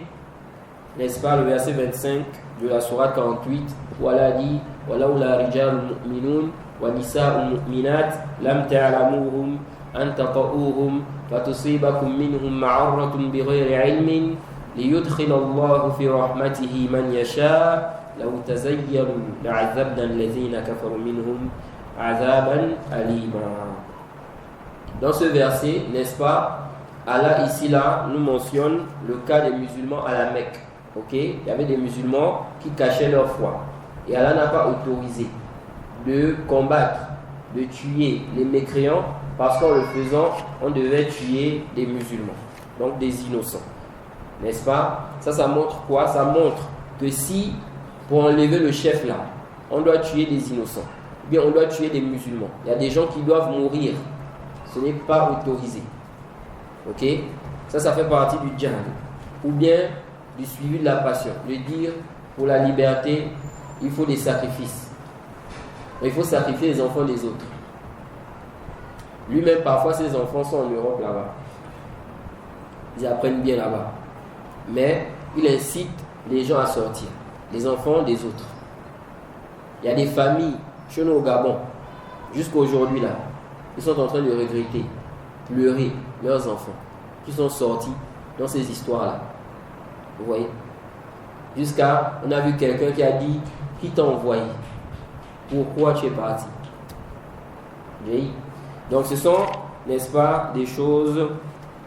n'est-ce pas, le verset 25 de la sourate 48, où Allah dit وَلَوْلَا رِجَالٌ مُؤْمِنُونَ وَنِسَاءٌ مُؤْمِنَاتٌ لَمْ تَعْلَمُوهُمْ أَنْ تَطَئُوهُمْ فَتُصِيبَكُم مِّنْهُمْ مَعَرَّةٌ بِغَيْرِ عِلْمٍ لِيُدْخِلَ اللَّهُ فِي رَحْمَتِهِ مَنْ يَشَاءُ لَوْ تَزَيَّلُوا لَعَذَّبْنَا الَّذِينَ كَفَرُوا مِنْهُمْ عَذَابًا أَلِيمًا. Dans ce verset, n'est-ce pas, Allah ici là nous mentionne le cas des musulmans à la Mecque. Ok, il y avait des musulmans qui cachaient leur foi. Et Allah n'a pas autorisé de combattre, de tuer les mécréants, parce qu'en le faisant, on devait tuer des musulmans, donc des innocents. N'est-ce pas? Ça montre quoi? Ça montre que si, pour enlever le chef là, on doit tuer des innocents, ou bien on doit tuer des musulmans, il y a des gens qui doivent mourir. Ce n'est pas autorisé. Ok? Ça fait partie du djihad. Ou bien du suivi de la passion. De dire, pour la liberté, il faut des sacrifices. Il faut sacrifier les enfants des autres. Lui-même, parfois, ses enfants sont en Europe là-bas. Ils apprennent bien là-bas. Mais il incite les gens à sortir. Les enfants des autres. Il y a des familles, chez nous au Gabon, jusqu'à aujourd'hui là, ils sont en train de regretter, pleurer leurs enfants qui sont sortis dans ces histoires-là. Vous voyez? Jusqu'à, on a vu quelqu'un qui a dit, qui t'a envoyé? Pourquoi tu es parti? Donc ce sont, n'est-ce pas, des choses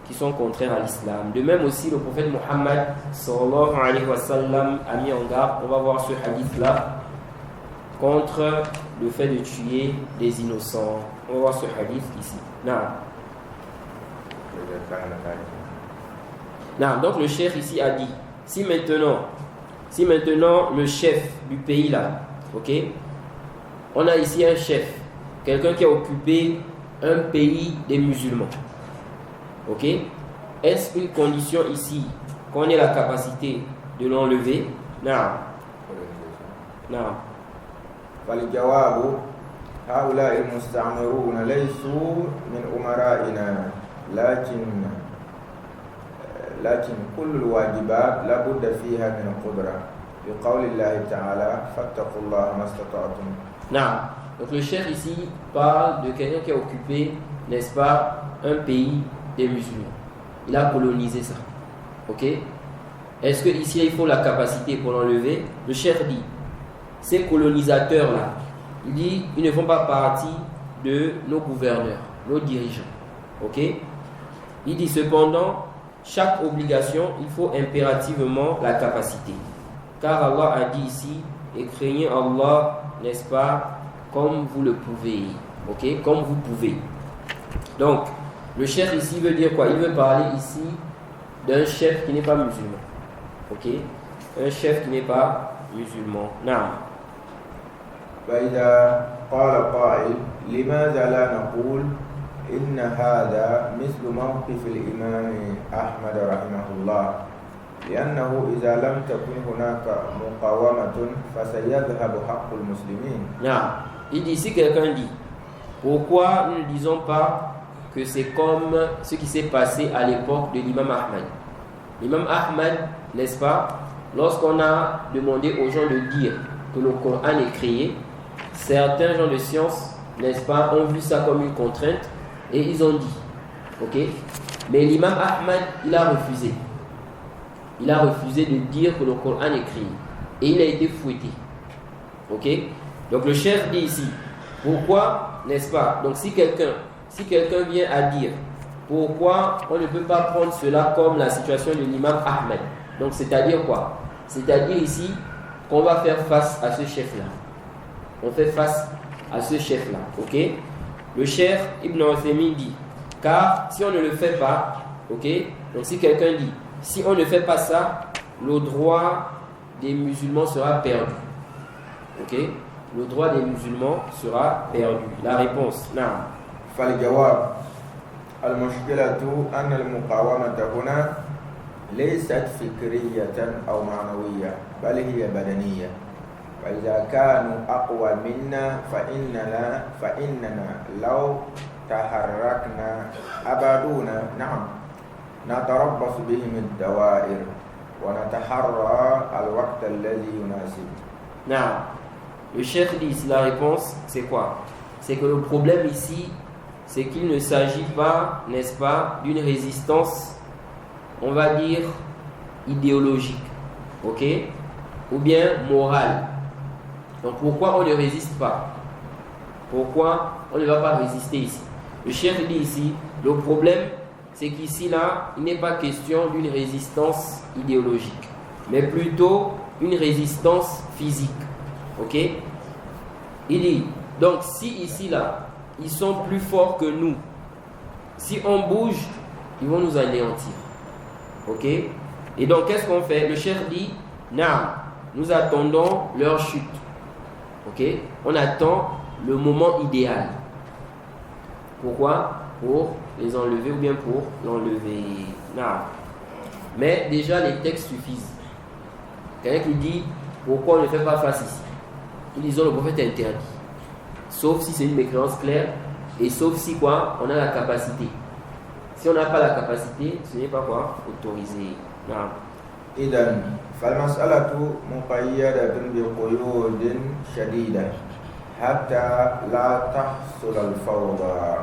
qui sont contraires à l'islam. De même aussi, le prophète Mohammed sallallahu alayhi wa sallam a mis en garde, on va voir ce hadith-là, contre le fait de tuer des innocents. On va voir ce hadith ici. Donc le cheikh ici a dit, si maintenant le chef du pays là, ok, on a ici un chef, quelqu'un qui a occupé un pays des musulmans, ok, est-ce une condition ici qu'on ait la capacité de l'enlever? Non. Non. فالجواب هؤلاء المستعمرون ليسوا من أمرائنا لكن كل الواجبات لابد فيها من قدرة بقول الله تعالى فاتقوا الله ما استطعتم. Non. Donc le chef ici parle de quelqu'un qui a occupé, n'est-ce pas, un pays des musulmans. Il a colonisé ça. Ok? Est-ce que ici il faut la capacité pour l'enlever? Le chef dit, ces colonisateurs-là, il dit, ils ne font pas partie de nos gouverneurs, nos dirigeants. Ok? Il dit cependant, chaque obligation, il faut impérativement la capacité. Car Allah a dit ici, et craignez Allah, n'est-ce pas, comme vous le pouvez. Ok? Comme vous pouvez. Donc, le chef ici veut dire quoi? Il veut parler ici d'un chef qui n'est pas musulman. Ok? Un chef qui n'est pas musulman. Non. فإذا قال قائل لماذا لا نقول إن هذا مثل موقف الإمام أحمد رحمه الله لأنه إذا لم تكن هناك مقاومة فسيذهب حق المسلمين. Non. Il dit, si quelqu'un dit, pourquoi nous ne disons pas que c'est comme ce qui s'est passé à l'époque de l'imam Ahmad? L'imam Ahmad, n'est-ce pas, lorsqu'on a demandé aux gens de dire que le Coran est créé, certains gens de science, n'est-ce pas, ont vu ça comme une contrainte et ils ont dit, ok, mais l'imam Ahmad, il a refusé. Il a refusé de dire que le Coran est créé et il a été fouetté. Ok? Donc le chef dit ici, pourquoi, n'est-ce pas? Donc si quelqu'un vient à dire, pourquoi on ne peut pas prendre cela comme la situation de l'imam Ahmed? Donc c'est-à-dire quoi? C'est-à-dire ici qu'on va faire face à ce chef-là. On fait face à ce chef-là, ok? Le chef Ibn Uthaymin dit, car si on ne le fait pas, ok? Donc si quelqu'un dit, si on ne fait pas ça, le droit des musulmans sera perdu, ok? Le droit des musulmans sera perdu. La réponse, non. فالجواب المشكلة أن المقاومة هنا ليست فكرية أو معنوية بل هي بدنية. فإذا كانوا أقوى منا فإننا لو تحركنا أبادونا نعم نتربص بهم الدوائر ونتحرى الوقت الذي يناسب. Non. Le chef dit ici, la réponse, c'est quoi? C'est que le problème ici, c'est qu'il ne s'agit pas, n'est-ce pas, d'une résistance, on va dire, idéologique, ok? Ou bien morale. Donc pourquoi on ne résiste pas? Pourquoi on ne va pas résister ici? Le chef dit ici, le problème, c'est qu'ici, là, il n'est pas question d'une résistance idéologique, mais plutôt une résistance physique. Ok? Il dit, donc si ici là, ils sont plus forts que nous, si on bouge, ils vont nous anéantir. Ok? Et donc qu'est-ce qu'on fait? Le chef dit, non, nous attendons leur chute. Ok? On attend le moment idéal. Pourquoi? Pour les enlever ou bien pour l'enlever. Non. Mais déjà les textes suffisent. Quelqu'un qui dit, pourquoi on ne fait pas face ici? Ils disent le prophète est interdit. Sauf si c'est une mécréance claire et sauf si quoi? On a la capacité. Si on n'a pas la capacité, ce n'est pas quoi? Autorisé. Non. إذن فالمسألة مقيدة بقيود شديدة حتى لا تحصل الفوضى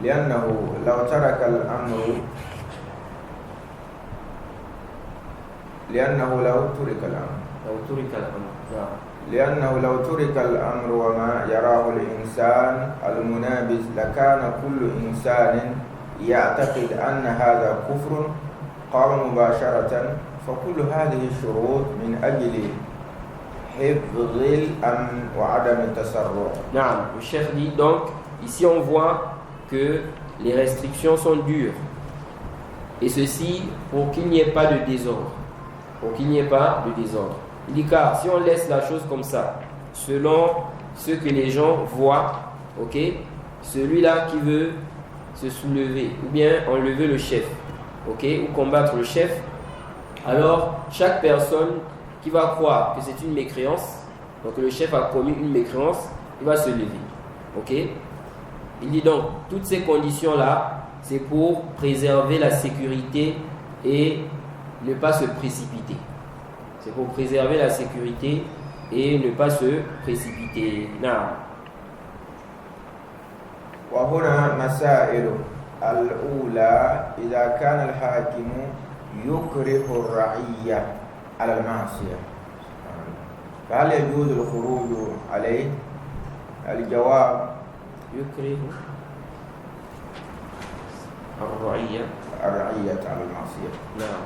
لأنه لو ترك الأمر لأنه لو ترك الأمر وما يراه الإنسان المنابذ لكان كل إنسان يعتقد أن هذا كفر قام مباشرة فكل هذه الشروط من أجل حفظ الأمن وعدم التسرع. Non, le chef dit donc, ici on voit que les restrictions sont dures et ceci pour qu'il n'y ait pas de désordre. pour qu'il n'y ait pas de désordre. Il dit car si on laisse la chose comme ça, selon ce que les gens voient, ok, celui-là qui veut se soulever ou bien enlever le chef, ok, ou combattre le chef, alors chaque personne qui va croire que c'est une mécréance, donc le chef a commis une mécréance, il va se lever, ok. Il dit donc toutes ces conditions-là, c'est pour préserver la sécurité et ne pas se précipiter. C'est pour préserver la sécurité et ne pas se précipiter. Non. وهنا مسائل الأولى إذا كان الحاكم يكره الرعية على المعصية فهل يجوز الخروج عليه؟ الجواب يكره الرعية على المعصية. نعم.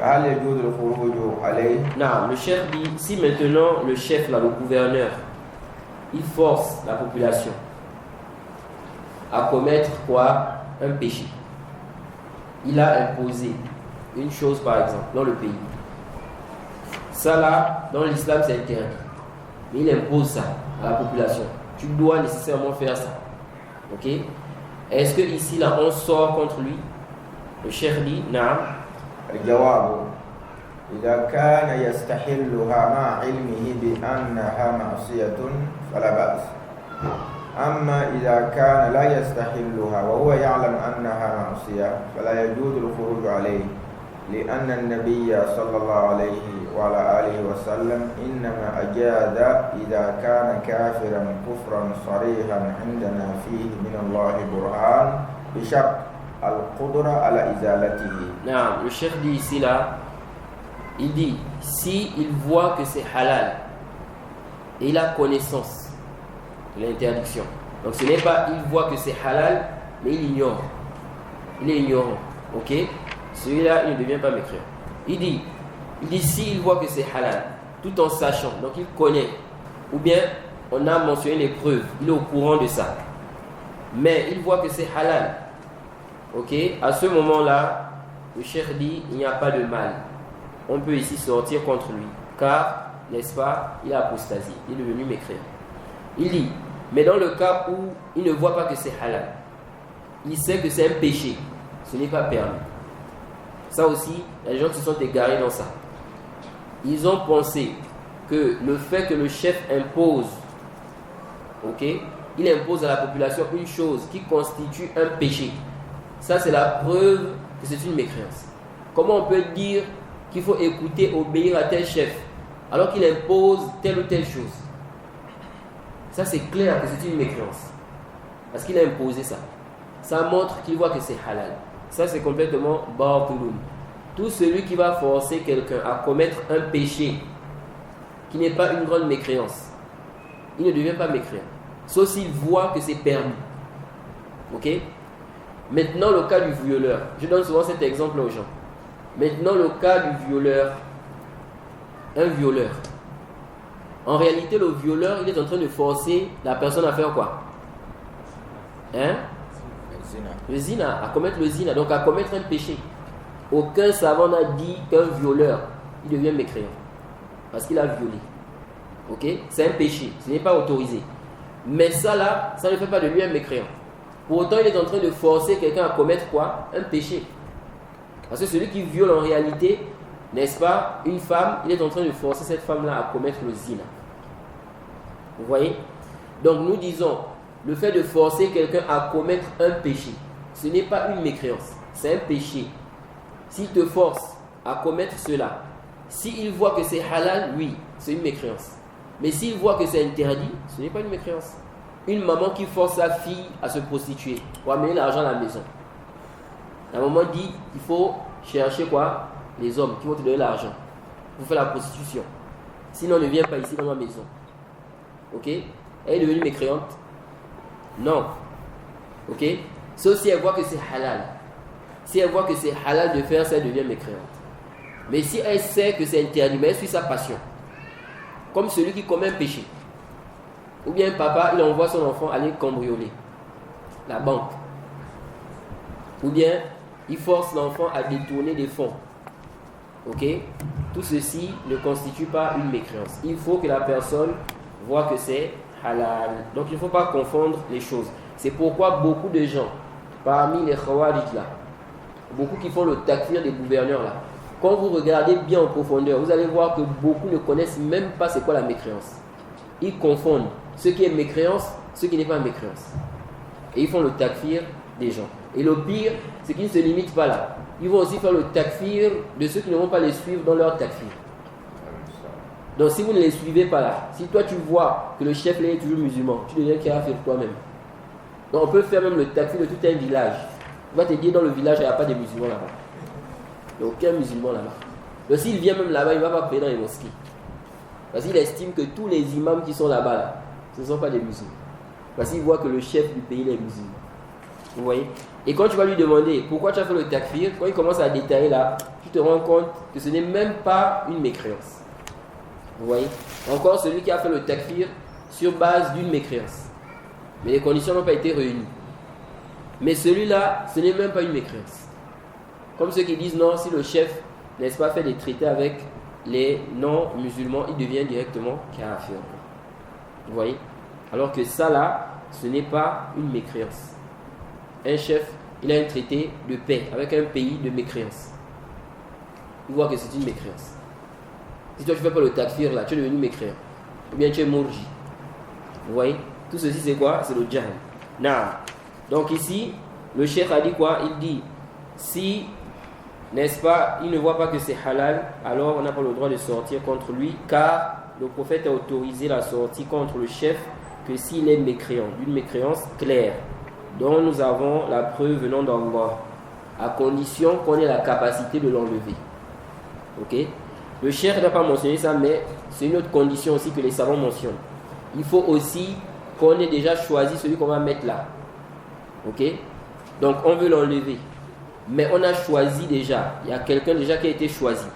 فهل يجوز الخروج عليه؟ Non, le chef dit, si maintenant le chef, là, le gouverneur, il force la population à commettre quoi? Un péché. Il a imposé une chose par exemple dans le pays. Ça là, dans l'islam c'est interdit. Mais il impose ça à la population. Tu dois nécessairement faire ça. Ok? Est-ce que ici là on sort contre lui? Le cheikh dit, non. الجواب إذا كان يستحلها مع علمه بأنها معصية فلا بأس. أما إذا كان لا يستحلها وهو يعلم أنها معصية فلا يجوز الخروج عليه لأن النبي صلى الله عليه وعلى آله وسلم إنما أجاز إذا كان كافرا كفرا صريحا عندنا فيه من الله برهان بشرط القدرة على إزالته. Non, le cheikh dit ici là, il dit si il voit que c'est halal et il a connaissance de l'interdiction. Donc ce n'est pas il voit que c'est halal mais il ignore. Il est ignorant. Ok? Celui-là il ne devient pas mécréant. Il dit si il voit que c'est halal tout en sachant, donc il connaît, ou bien on a mentionné les preuves, il est au courant de ça, mais il voit que c'est halal. Ok, à ce moment-là, le cheikh dit il n'y a pas de mal. On peut ici sortir contre lui, car, n'est-ce pas, il a apostasie, il est devenu mécréant. Il dit, mais dans le cas où il ne voit pas que c'est halal, il sait que c'est un péché, ce n'est pas permis. Ça aussi, les gens qui se sont égarés dans ça. Ils ont pensé que le fait que le chef impose, ok, il impose à la population une chose qui constitue un péché. Ça, c'est la preuve que c'est une mécréance. Comment on peut dire qu'il faut écouter, obéir à tel chef, alors qu'il impose telle ou telle chose? Ça, c'est clair que c'est une mécréance. Parce qu'il a imposé ça. Ça montre qu'il voit que c'est halal. Ça, c'est complètement bâtiloun. Tout celui qui va forcer quelqu'un à commettre un péché qui n'est pas une grande mécréance, il ne devient pas mécréant. Sauf s'il voit que c'est permis. Ok? Maintenant, le cas du violeur. Je donne souvent cet exemple aux gens. Maintenant, le cas du violeur. Un violeur. En réalité, le violeur, il est en train de forcer la personne à faire quoi? Hein? Le zina. À commettre le zina. Donc, à commettre un péché. Aucun savant n'a dit qu'un violeur, il devient mécréant. Parce qu'il a violé. Ok? C'est un péché. Ce n'est pas autorisé. Mais ça là, ça ne fait pas de lui un mécréant. Pour autant, il est en train de forcer quelqu'un à commettre quoi? Un péché. Parce que celui qui viole en réalité, n'est-ce pas, une femme, il est en train de forcer cette femme-là à commettre le zina. Vous voyez? Donc nous disons, le fait de forcer quelqu'un à commettre un péché, ce n'est pas une mécréance, c'est un péché. S'il te force à commettre cela, s'il voit que c'est halal, oui, c'est une mécréance. Mais s'il voit que c'est interdit, ce n'est pas une mécréance. Une maman qui force sa fille à se prostituer pour amener l'argent à la maison. La maman dit, il faut chercher quoi? Les hommes qui vont te donner l'argent pour faire la prostitution. Sinon, ne viens pas ici dans ma maison. Ok? Elle est devenue mécréante? Non. Ok? Sauf si elle voit que c'est halal. Si elle voit que c'est halal de faire ça, elle devient mécréante. Mais si elle sait que c'est interdit, mais elle suit sa passion. Comme celui qui commet un péché. Ou bien papa, il envoie son enfant aller cambrioler la banque. Ou bien, il force l'enfant à détourner des fonds. Ok? Tout ceci ne constitue pas une mécréance. Il faut que la personne voit que c'est halal. Donc il ne faut pas confondre les choses. C'est pourquoi beaucoup de gens, parmi les khawarij là, beaucoup qui font le takfir des gouverneurs là, quand vous regardez bien en profondeur, vous allez voir que beaucoup ne connaissent même pas c'est quoi la mécréance. Ils confondent ce qui est mécréance, ce qui n'est pas mécréance. Et ils font le takfir des gens. Et le pire, c'est qu'ils ne se limitent pas là. Ils vont aussi faire le takfir de ceux qui ne vont pas les suivre dans leur takfir. Donc si vous ne les suivez pas là, si toi tu vois que le chef là est toujours musulman, tu deviens kafir toi-même. Donc on peut faire même le takfir de tout un village. On va te dire dans le village il n'y a pas de musulmans là-bas. Il n'y a aucun musulman là-bas. Donc s'il vient même là-bas, il ne va pas prier dans les mosquées. Parce qu'il estime que tous les imams qui sont là-bas, là, ce ne sont pas des musulmans. Parce qu'il voit que le chef du pays est musulman. Vous voyez? Et quand tu vas lui demander pourquoi tu as fait le takfir, quand il commence à détailler là, tu te rends compte que ce n'est même pas une mécréance. Vous voyez? Encore celui qui a fait le takfir sur base d'une mécréance. Mais les conditions n'ont pas été réunies. Mais celui-là, ce n'est même pas une mécréance. Comme ceux qui disent non, si le chef, n'est-ce pas, fait des traités avec les non-musulmans, il devient directement kafir. Vous voyez? Alors que ça là, ce n'est pas une mécréance. Un chef, il a un traité de paix avec un pays de mécréance. Il voit que c'est une mécréance. Si toi tu ne fais pas le takfir là, tu es devenu mécréant. Ou bien tu es mourji. Vous voyez? Tout ceci c'est quoi? C'est le jahl. Donc ici, le cheikh a dit quoi? Il dit, si, n'est-ce pas, il ne voit pas que c'est halal, alors on n'a pas le droit de sortir contre lui, car le prophète a autorisé la sortie contre le chef que s'il est mécréant, d'une mécréance claire, dont nous avons la preuve venant d'Allah, à condition qu'on ait la capacité de l'enlever. Ok? Le cheikh n'a pas mentionné ça, mais c'est une autre condition aussi que les savants mentionnent. Il faut aussi qu'on ait déjà choisi celui qu'on va mettre là. Ok? Donc on veut l'enlever. Mais on a choisi déjà. Il y a quelqu'un déjà qui a été choisi.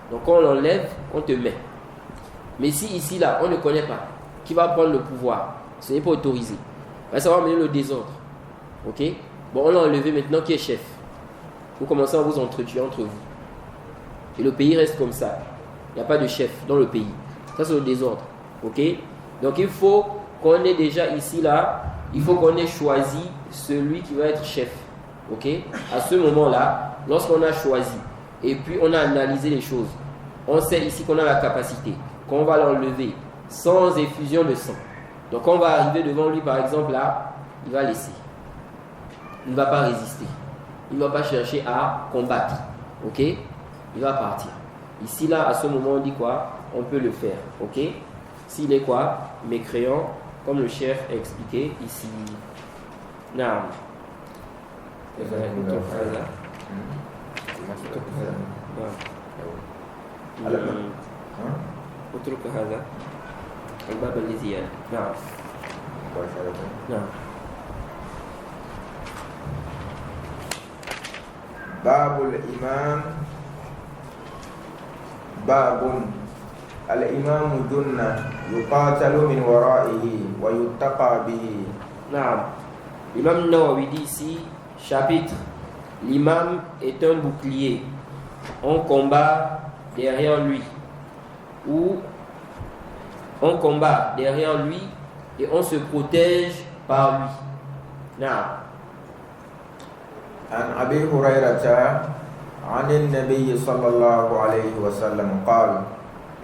Donc quand on l'enlève, on te met. Mais si ici, là, on ne connaît pas, qui va prendre le pouvoir, ce n'est pas autorisé. Ça va mener le désordre. Ok? Bon, on l'a enlevé maintenant, qui est chef? Vous commencez à vous entretuer entre vous. Et le pays reste comme ça. Il n'y a pas de chef dans le pays. Ça, c'est le désordre. Ok? Donc il faut qu'on ait déjà ici, là, il faut qu'on ait choisi celui qui va être chef. Ok? À ce moment-là, lorsqu'on a choisi, et puis on a analysé les choses, on sait ici qu'on a la capacité, qu'on va l'enlever sans effusion de sang. Donc on va arriver devant lui, par exemple, là, il va laisser. Il ne va pas résister. Il ne va pas chercher à combattre. Ok? Il va partir. Ici, là, à ce moment, on dit quoi? On peut le faire. Ok? S'il est quoi? Mécréant, comme le chef a expliqué ici. Naam. اترك هذا الباب الذي يلي. نعم. نعم. باب الإمام. باب الإمام جنة يقاتل من ورائه ويتقى به. نعم. L'imam Nawawi dit ici, chapitre, l'imam est un bouclier. On combat derrière lui. Ou on combat derrière lui et on se protège par lui. نعم. عن أبي هريرة عن النبي صلى الله عليه وسلم قال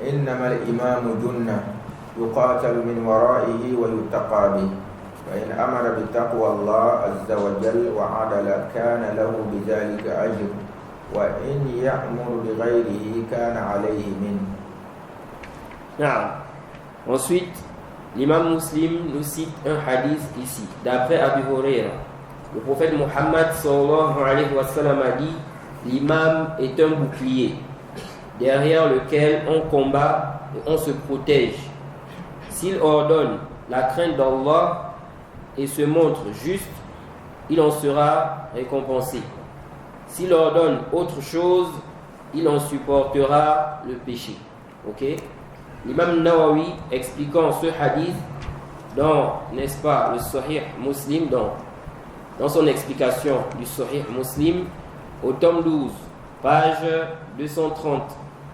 إنما الإمام جنة يقاتل من ورائه ويتقى به فإن أمر بتقوى الله عز وجل وعدل كان له بذلك أجر وإن يأمر بغيره كان عليه منه. Ensuite, l'imam Muslim nous cite un hadith ici, d'après Abu Huraira. Le prophète Muhammad sallallahu alayhi wa sallam a dit, l'imam est un bouclier derrière lequel on combat et on se protège. S'il ordonne la crainte d'Allah et se montre juste, il en sera récompensé. S'il ordonne autre chose, il en supportera le péché. Ok? L'imam Nawawi, expliquant ce hadith dans, n'est-ce pas, le Sahih Muslim, dans son explication du Sahih Muslim, au tome 12, page 230.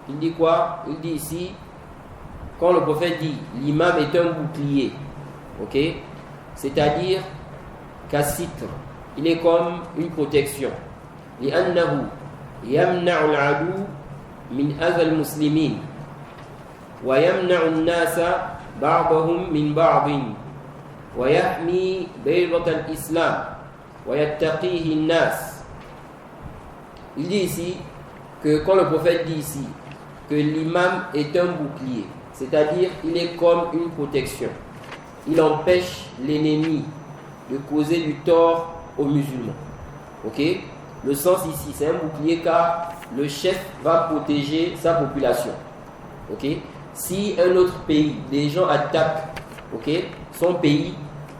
Il dit quoi? Il dit ici, quand le prophète dit l'imam est un bouclier, ok, c'est-à-dire qu'as-sitr, il est comme une protection. لأنه يمنع العدو من أذى المسلمين ويمنع الناس بعضهم من بعض ويحمي بيضة الإسلام ويتقيه الناس. Il dit ici que quand le prophète dit ici que l'imam est un bouclier, c'est-à-dire il est comme une protection, il empêche l'ennemi de causer du tort aux musulmans. Ok? Le sens ici, c'est un bouclier car le chef va protéger sa population. Ok? Si un autre pays, des gens attaquent, ok, son pays,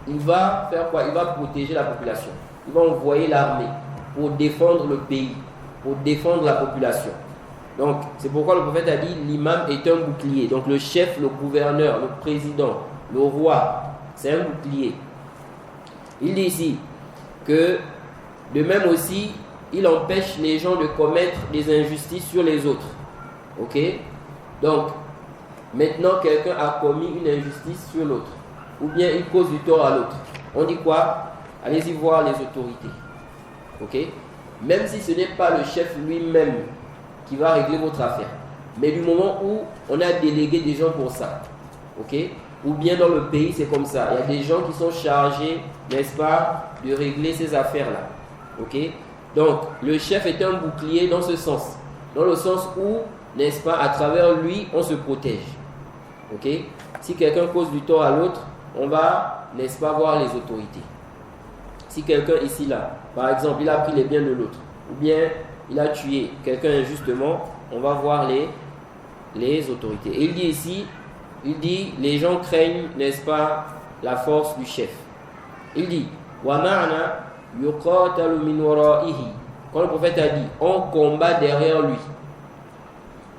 il va faire quoi? Il va protéger la population. Il va envoyer l'armée pour défendre le pays, pour défendre la population. Donc, c'est pourquoi le prophète a dit l'imam est un bouclier. Donc, le chef, le gouverneur, le président, le roi, c'est un bouclier. Il dit ici que, de même aussi, il empêche les gens de commettre des injustices sur les autres. Ok? Donc, maintenant, quelqu'un a commis une injustice sur l'autre, ou bien il cause du tort à l'autre. On dit quoi? Allez-y voir les autorités. Ok? Même si ce n'est pas le chef lui-même qui va régler votre affaire, mais du moment où on a délégué des gens pour ça, ok? Ou bien dans le pays, c'est comme ça. Il y a des gens qui sont chargés, n'est-ce pas, de régler ces affaires-là. Ok? Donc, le chef est un bouclier dans ce sens. Dans le sens où, n'est-ce pas, à travers lui, on se protège. Ok? Si quelqu'un cause du tort à l'autre, on va, n'est-ce pas, voir les autorités. Si quelqu'un ici, là, par exemple, il a pris les biens de l'autre, ou bien il a tué quelqu'un injustement, on va voir les autorités. Et il dit ici, il dit, les gens craignent, n'est-ce pas, la force du chef. Il dit, wa ma'na yuqatalu min wara'ihi. Quand le prophète a dit, on combat derrière lui.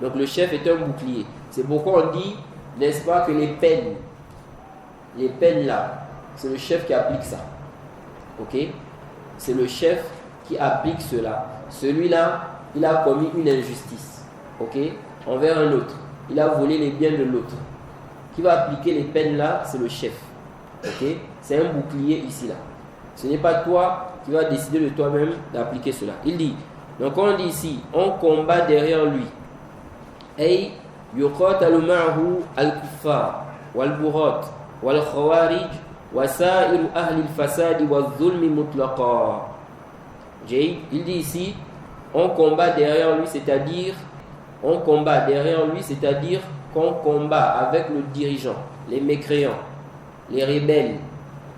Donc le chef est un bouclier. C'est pourquoi on dit, n'est-ce pas, que les peines là, c'est le chef qui applique ça. Ok? C'est le chef qui applique cela. Celui-là, il a commis une injustice, ok, envers un autre. Il a volé les biens de l'autre. Qui va appliquer les peines là, c'est le chef. Ok? C'est un bouclier ici là. Ce n'est pas toi qui vas décider de toi-même d'appliquer cela. Il dit, donc on dit ici, on combat derrière lui. Ay yuqatalu ma'ahu al-kuffar wal-burat wal-khawarij wa sa'iru ahli al-fasadi wal-zulmi mutlaqa. Il dit ici, on combat derrière lui, c'est-à-dire qu'on combat avec le dirigeant, les mécréants, les rebelles,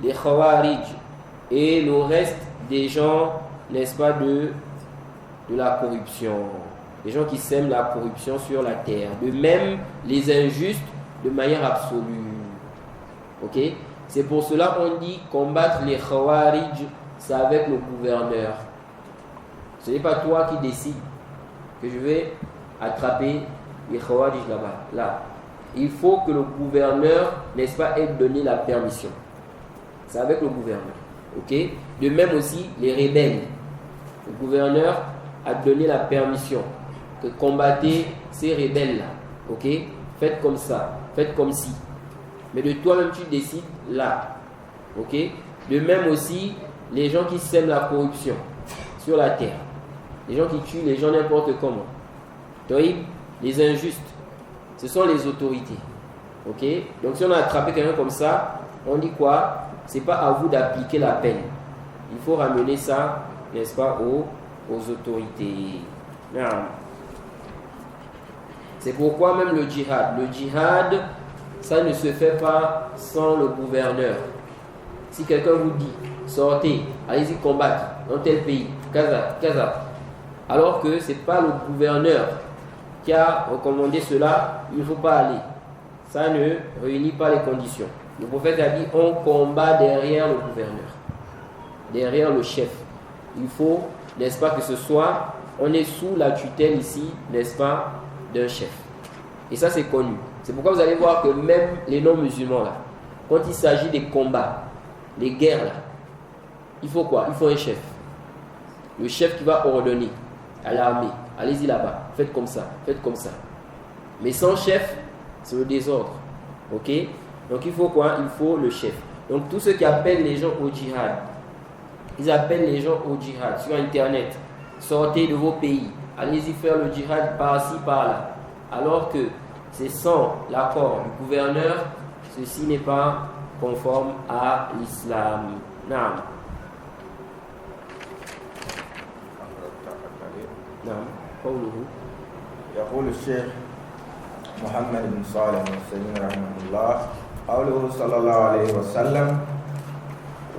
les khawarij et le reste des gens, n'est-ce pas, de la corruption, les gens qui sèment la corruption sur la terre, de même les injustes de manière absolue. Ok? C'est pour cela qu'on dit combattre les khawarij, c'est avec le gouverneur. Ce n'est pas toi qui décides que je vais attraper les khawarij là-bas. Là, il faut que le gouverneur, n'est-ce pas, ait donné la permission. C'est avec le gouverneur. Ok? De même aussi, les rebelles. Le gouverneur a donné la permission que combattez ces rebelles-là. Ok? Faites comme ça, faites comme ci. Mais de toi-même, tu décides là. Ok? De même aussi, les gens qui sèment la corruption sur la terre. Les gens qui tuent les gens n'importe comment. Les injustes, ce sont les autorités. Ok? Donc si on a attrapé quelqu'un comme ça, on dit quoi? C'est pas à vous d'appliquer la peine. Il faut ramener ça, n'est-ce pas, aux autorités. Non. C'est pourquoi même le djihad, ça ne se fait pas sans le gouverneur. Si quelqu'un vous dit, sortez, allez-y combattre dans tel pays, Gaza, alors que ce n'est pas le gouverneur qui a recommandé cela, il ne faut pas aller. Ça ne réunit pas les conditions. Le prophète a dit, on combat derrière le gouverneur, derrière le chef. Il faut, n'est-ce pas, que ce soit, on est sous la tutelle ici, n'est-ce pas, d'un chef. Et ça, c'est connu. C'est pourquoi vous allez voir que même les non-musulmans, là, quand il s'agit des combats, les guerres, là, il faut quoi? Il faut un chef. Le chef qui va ordonner à l'armée, allez-y là-bas, faites comme ça, faites comme ça. Mais sans chef, c'est le désordre. Ok? Donc il faut quoi? Il faut le chef. Donc tous ceux qui appellent les gens au djihad, ils appellent les gens au djihad sur internet. Sortez de vos pays, allez-y faire le djihad par-ci, par-là. Alors que c'est sans l'accord du gouverneur, ceci n'est pas conforme à l'islam. Naam. نعم قوله يقول الشيخ محمد بن صالح العثيمين رحمه الله قوله صلى الله عليه وسلم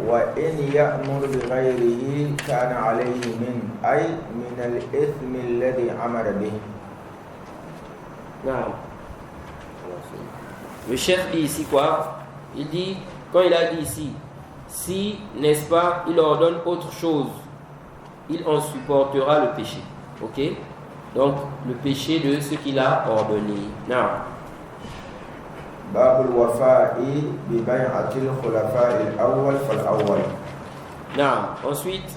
وإن يأمر بغيره كان عليه من الإثم الذي أمر به. نعم. Le chef dit ici quoi? Il dit, quand il a dit ici, si, n'est-ce pas, il ordonne autre chose, il en supportera le péché. Ok? Donc, le péché de ce qu'il a ordonné. Non. باب الوفاء ببيعة الخلفاء الأول فالأول. Non. Ensuite,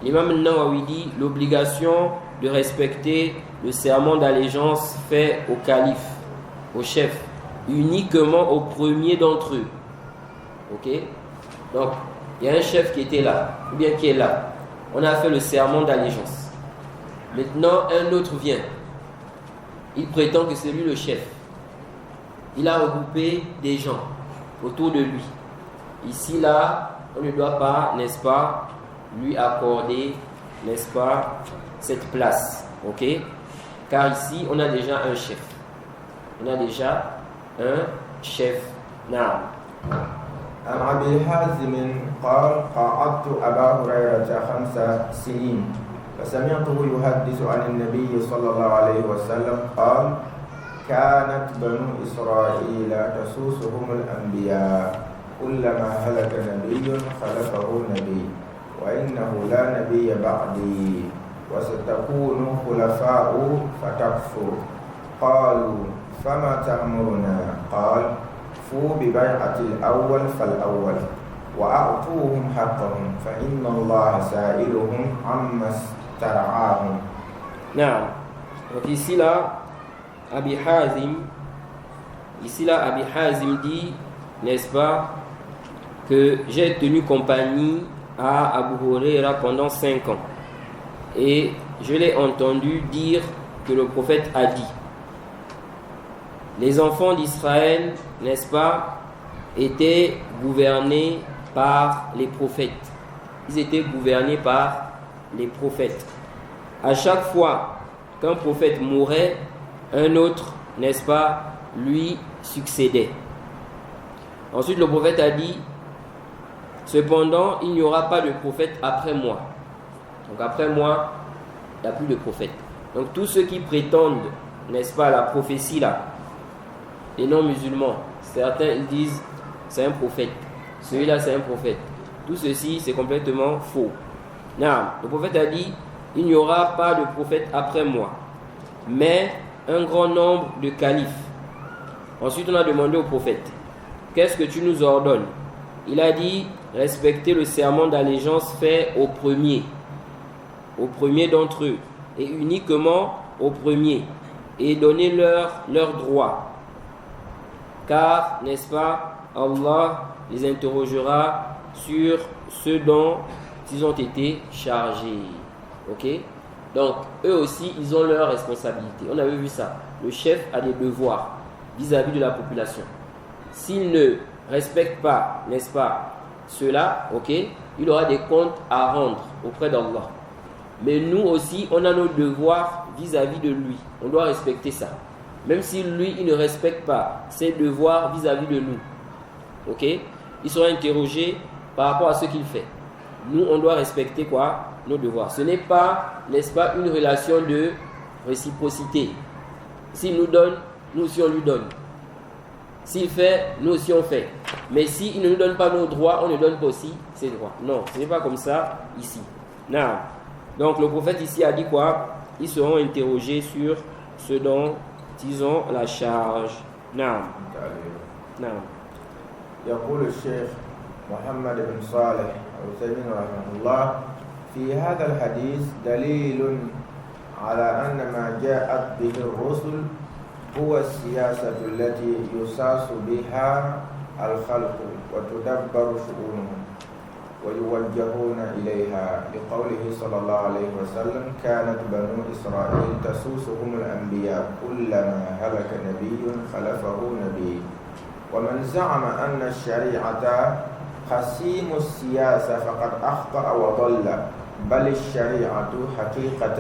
l'imam al-Nawawi dit l'obligation de respecter le serment d'allégeance fait au calife, au chef, uniquement au premier d'entre eux. Ok? Donc, il y a un chef qui était là, ou bien qui est là. On a fait le serment d'allégeance. Maintenant, un autre vient. Il prétend que c'est lui le chef. Il a regroupé des gens autour de lui. Ici, là, on ne doit pas, n'est-ce pas, lui accorder, n'est-ce pas, cette place. Ok? Car ici, on a déjà un chef. On a déjà un chef. Non. عن أبي حازم قال قعدت أبا هريرة 5 سنين فسمعته يحدث عن النبي صلى الله عليه وسلم قال كانت بنو إسرائيل تسوسهم الأنبياء كلما هلك نبي خلفه نبي وإنه لا نبي بعدي وستكون خلفاء فتكفر قالوا فما تأمرنا قال فوا ببيعة الأول فالأول وأعطوهم حقهم فإن الله سائلهم عما استرعاهم. Non. Donc ici là, Abi Hazim dit, n'est-ce pas, que j'ai tenu compagnie à Abu Huraira pendant 5 ans. Et je l'ai entendu dire que le prophète a dit, les enfants d'Israël, n'est-ce pas, étaient gouvernés par les prophètes. Ils étaient gouvernés par les prophètes. À chaque fois qu'un prophète mourait, un autre, n'est-ce pas, lui succédait. Ensuite, le prophète a dit, cependant, il n'y aura pas de prophète après moi. Donc après moi, il n'y a plus de prophète. Donc tous ceux qui prétendent, n'est-ce pas, la prophétie là, les non-musulmans, certains ils disent c'est un prophète, celui-là c'est un prophète. Tout ceci c'est complètement faux. Non, le prophète a dit il n'y aura pas de prophète après moi, mais un grand nombre de califes. Ensuite on a demandé au prophète, qu'est-ce que tu nous ordonnes? Il a dit respecter le serment d'allégeance fait au premier d'entre eux, et uniquement au premier, et donner leur droit. Car, n'est-ce pas, Allah les interrogera sur ce dont ils ont été chargés. Ok? Donc, eux aussi, ils ont leurs responsabilités. On avait vu ça. Le chef a des devoirs vis-à-vis de la population. S'il ne respecte pas, n'est-ce pas, cela, ok, il aura des comptes à rendre auprès d'Allah. Mais nous aussi, on a nos devoirs vis-à-vis de lui. On doit respecter ça. Même si lui, il ne respecte pas ses devoirs vis-à-vis de nous. Ok? Il sera interrogé par rapport à ce qu'il fait. Nous, on doit respecter quoi? Nos devoirs. Ce n'est pas, n'est-ce pas, une relation de réciprocité. S'il nous donne, nous aussi on lui donne. S'il fait, nous aussi on fait. Mais s'il ne nous donne pas nos droits, on ne donne pas aussi ses droits. Non, ce n'est pas comme ça ici. Non. Donc le prophète ici a dit quoi? Ils seront interrogés sur ce dont ils ont la charge. نعم. نعم. يقول الشيخ محمد بن صالح العثيمين رحمه الله في هذا الحديث دليل على أن ما جاءت به الرسل هو السياسة التي يساس بها الخلق وتدبر شؤونهم ويوجهون إليها، لقوله صلى الله عليه وسلم: كانت بنو إسرائيل تسوسهم الأنبياء كلما هلك نبي خلفه نبي. ومن زعم أن الشريعة قسيم السياسة فقد أخطأ وضل، بل الشريعة حقيقة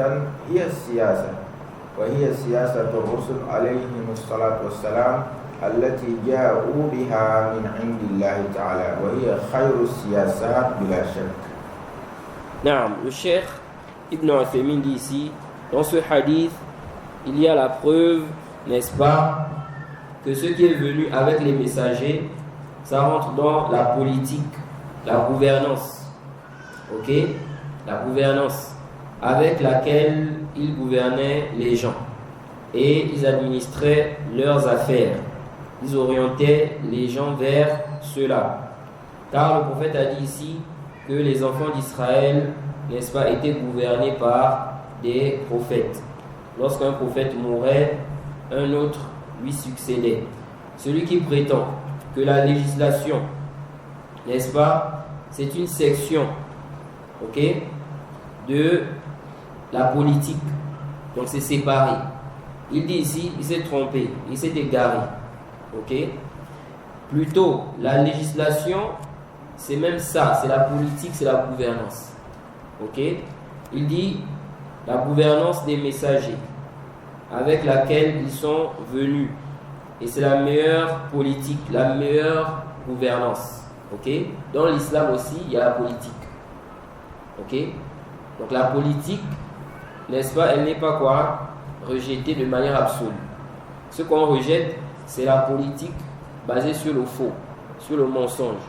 هي السياسة، وهي سياسة الرسل عليهم الصلاة والسلام التي جاءوا بها من عند الله تعالى، وهي خير السياسات بلا شك. Naam, le Cheikh Ibn Uthaymin dit ici, dans ce hadith, il y a la preuve, n'est-ce pas, que ce qui est venu avec les messagers, ça rentre dans la politique, la gouvernance, ok, la gouvernance avec laquelle ils gouvernaient les gens et ils administraient leurs affaires. Ils orientaient les gens vers cela. Car le prophète a dit ici que les enfants d'Israël, n'est-ce pas, étaient gouvernés par des prophètes. Lorsqu'un prophète mourait, un autre lui succédait. Celui qui prétend que la législation, n'est-ce pas, c'est une section, ok, de la politique, donc c'est séparé. Il dit ici, il s'est trompé, il s'est égaré. Ok. Plutôt, la législation, c'est même ça, c'est la politique, c'est la gouvernance. Ok. Il dit la gouvernance des messagers avec laquelle ils sont venus. Et c'est la meilleure politique, la meilleure gouvernance. Ok. Dans l'islam aussi, il y a la politique. Ok. Donc la politique, n'est-ce pas, elle n'est pas quoi rejetée de manière absolue. Ce qu'on rejette, c'est la politique basée sur le faux, sur le mensonge,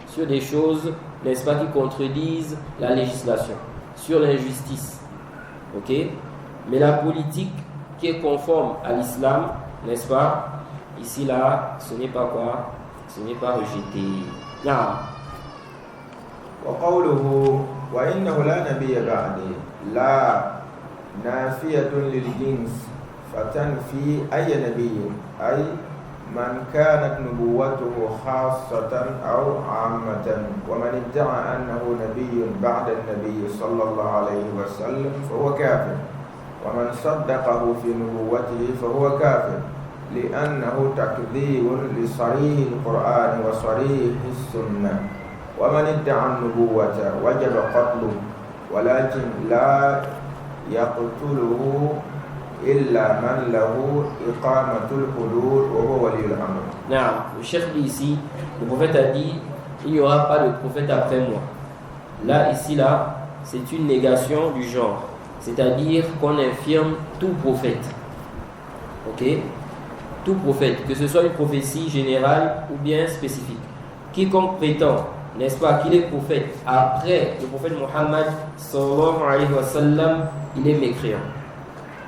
sur des choses, n'est-ce pas, qui contredisent la législation, sur l'injustice. Ok? Mais la politique qui est conforme à l'islam, n'est-ce pas, ici là, ce n'est pas quoi? Ce n'est pas rejeté. Non. وقوله وإنه لا نبي بعدي لا نافية للجنس فتنفي أي نبي، أي من كانت نبوته خاصة أو عامة. ومن ادعى أنه نبي بعد النبي صلى الله عليه وسلم فهو كافر، ومن صدقه في نبوته فهو كافر، لأنه تكذيب لصريح القرآن وصريح السنة. ومن ادعى النبوة وجب قتله، ولكن لا يقتله إلا من له إقامة الحدود وهو ولي الأمر. Non, le chef dit ici, le prophète a dit, il n'y aura pas de prophète après moi. Là, ici, là, c'est une négation du genre. C'est-à-dire qu'on infirme tout prophète. Ok? Tout prophète, que ce soit une prophétie générale ou bien spécifique. Quiconque prétend, n'est-ce pas, qu'il est prophète après le prophète Mohammed sallallahu alayhi wa sallam, il est mécréant.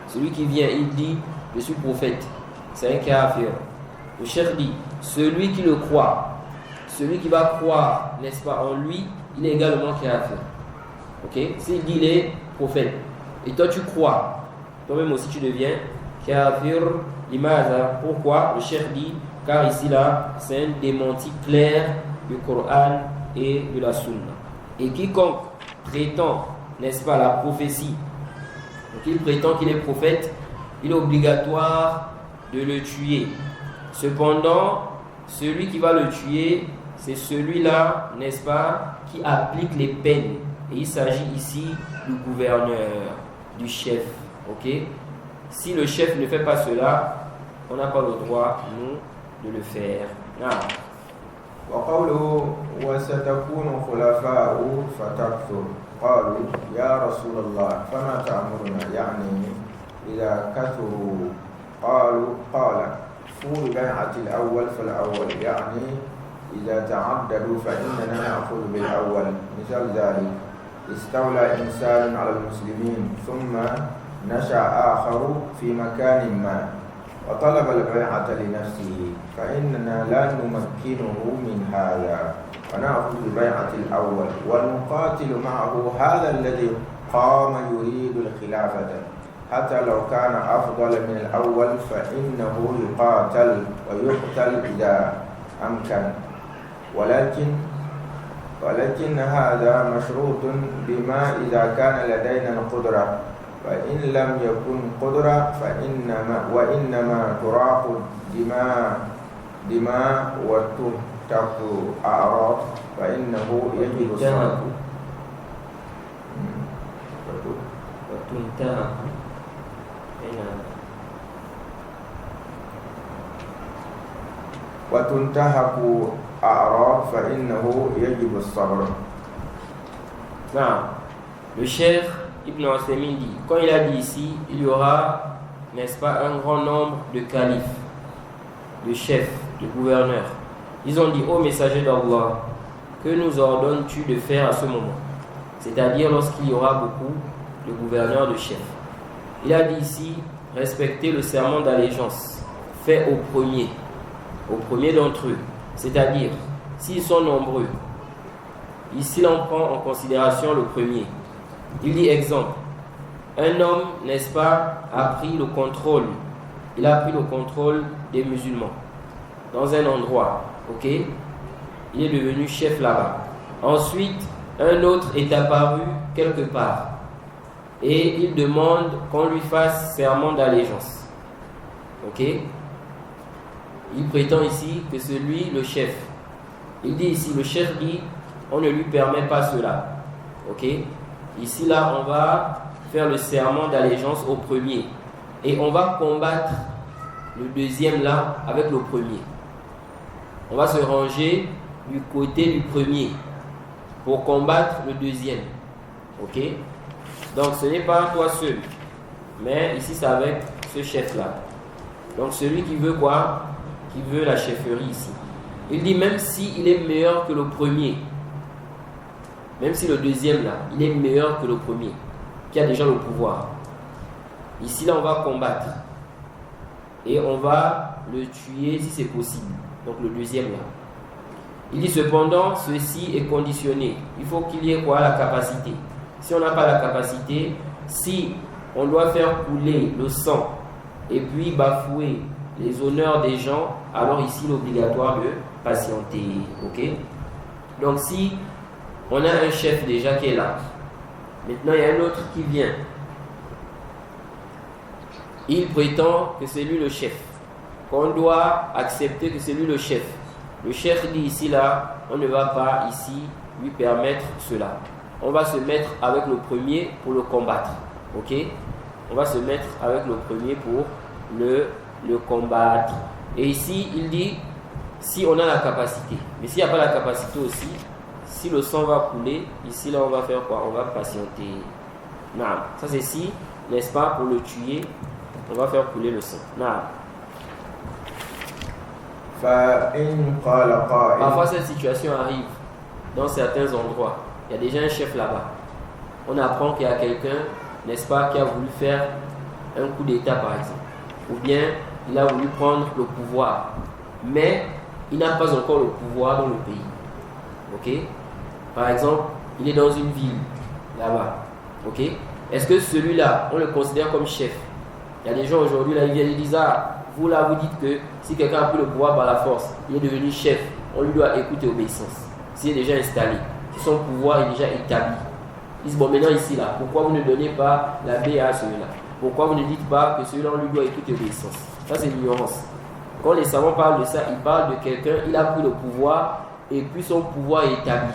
Celui qui vient, il dit, je suis prophète, c'est un kafir. Le cheikh dit, celui qui le croit, celui qui va croire, n'est-ce pas, en lui, il est également kafir. Ok? S'il dit il est prophète, et toi tu crois, toi-même aussi tu deviens kafir. Limaza. Pourquoi? Le cheikh dit, car ici là, c'est un démenti clair du Coran et de la Sunna. Et quiconque prétend, n'est-ce pas, la prophétie, donc il prétend qu'il est prophète, il est obligatoire de le tuer. Cependant, celui qui va le tuer, c'est celui-là, n'est-ce pas, qui applique les peines. Et il s'agit ici du gouverneur, du chef. Ok? Si le chef ne fait pas cela, on n'a pas le droit, nous, de le faire. Ah. وقوله وستكون خلفاء فتكثر قالوا يا رسول الله فما تأمرنا، يعني إذا كثروا. قال فور بيعة الأول فالأول، يعني إذا تعددوا فإننا نأخذ بالأول. مثال ذلك استولى إنسان على المسلمين ثم نشأ آخر في مكان ما وطلب البيعة لنفسه، فإننا لا نمكنه من هذا ونأخذ ببيعة الأول ونقاتل معه هذا الذي قام يريد الخلافة، حتى لو كان أفضل من الأول فإنه يقاتل ويقتل إذا أمكن ولكن هذا مشروط بما إذا كان لدينا القدرة فإن لم يكن قدرة وإنما تراق دماء وتهتك أعراض فإنه يجب الصبر وتنتهك أعراض فإنه يجب الصبر. Non. Le cheikh Ibn Uthaymin dit, quand il a dit ici, il y aura, n'est-ce pas, un grand nombre de califes, de chefs, de gouverneurs. Ils ont dit, ô messager d'Allah, que nous ordonnes-tu de faire à ce moment? C'est-à-dire lorsqu'il y aura beaucoup de gouverneurs, de chefs. Il a dit ici, respecter le serment d'allégeance fait au premier d'entre eux. C'est-à-dire, s'ils sont nombreux, ici l'on prend en considération le premier. Il dit exemple, un homme, n'est-ce pas, a pris le contrôle. Il a pris le contrôle des musulmans dans un endroit, ok? Il est devenu chef là-bas. Ensuite, un autre est apparu quelque part et il demande qu'on lui fasse serment d'allégeance, ok? Il prétend ici que c'est lui le chef. Il dit ici, le chef dit, on ne lui permet pas cela, ok? Ici, là, on va faire le serment d'allégeance au premier. Et on va combattre le deuxième, là, avec le premier. On va se ranger du côté du premier pour combattre le deuxième. Ok? Donc, ce n'est pas toi seul. Mais ici, c'est avec ce chef-là. Donc, celui qui veut quoi? Qui veut la chefferie ici. Il dit, même s'il est meilleur que le premier, même si le deuxième là, il est meilleur que le premier, qui a déjà le pouvoir. Ici là, on va combattre. Et on va le tuer si c'est possible. Donc le deuxième là. Il dit cependant, ceci est conditionné. Il faut qu'il y ait quoi? La capacité. Si on n'a pas la capacité, si on doit faire couler le sang et puis bafouer les honneurs des gens, alors ici il est obligatoire de patienter. Ok? Donc si on a un chef déjà qui est là. Maintenant, il y a un autre qui vient. Il prétend que c'est lui le chef. Qu'on doit accepter que c'est lui le chef. Le chef dit ici, là, on ne va pas ici lui permettre cela. On va se mettre avec le premier pour le combattre. Ok? On va se mettre avec le premier pour le combattre. Et ici, il dit, si on a la capacité. Mais s'il n'y a pas la capacité aussi, si le sang va couler, ici là on va faire quoi? On va patienter. Non. Ça c'est si, n'est-ce pas, pour le tuer, on va faire couler le sang. Non. Parfois cette situation arrive dans certains endroits. Il y a déjà un chef là-bas. On apprend qu'il y a quelqu'un, n'est-ce pas, qui a voulu faire un coup d'état par exemple. Ou bien il a voulu prendre le pouvoir. Mais il n'a pas encore le pouvoir dans le pays. Ok? Par exemple, il est dans une ville, là-bas. Ok? Est-ce que celui-là, on le considère comme chef? Il y a des gens aujourd'hui, là, ils viennent et disent, ah, vous là, vous dites que si quelqu'un a pris le pouvoir par la force, il est devenu chef, on lui doit écouter obéissance. S'il est déjà installé, si son pouvoir est déjà établi. Ils disent, bon, maintenant ici, là, pourquoi vous ne donnez pas la baie à celui-là? Pourquoi vous ne dites pas que celui-là, on lui doit écouter obéissance? Ça, c'est l'ignorance. Quand les savants parlent de ça, ils parlent de quelqu'un, il a pris le pouvoir et puis son pouvoir est établi.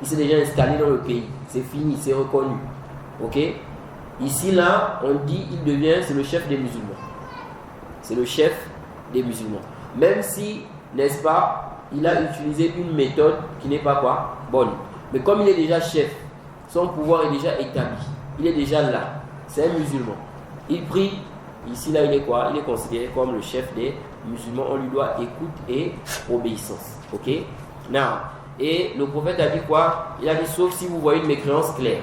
Il s'est déjà installé dans le pays. C'est fini, c'est reconnu. Ok? Ici, là, on dit, il devient, c'est le chef des musulmans. C'est le chef des musulmans. Même si, n'est-ce pas, il a utilisé une méthode qui n'est pas quoi? Bonne. Mais comme il est déjà chef, son pouvoir est déjà établi. Il est déjà là. C'est un musulman. Il prie. Ici, là, il est quoi? Il est considéré comme le chef des musulmans. On lui doit écoute et obéissance. Ok? Now, et le prophète a dit quoi? Il a dit sauf si vous voyez une mécréance claire.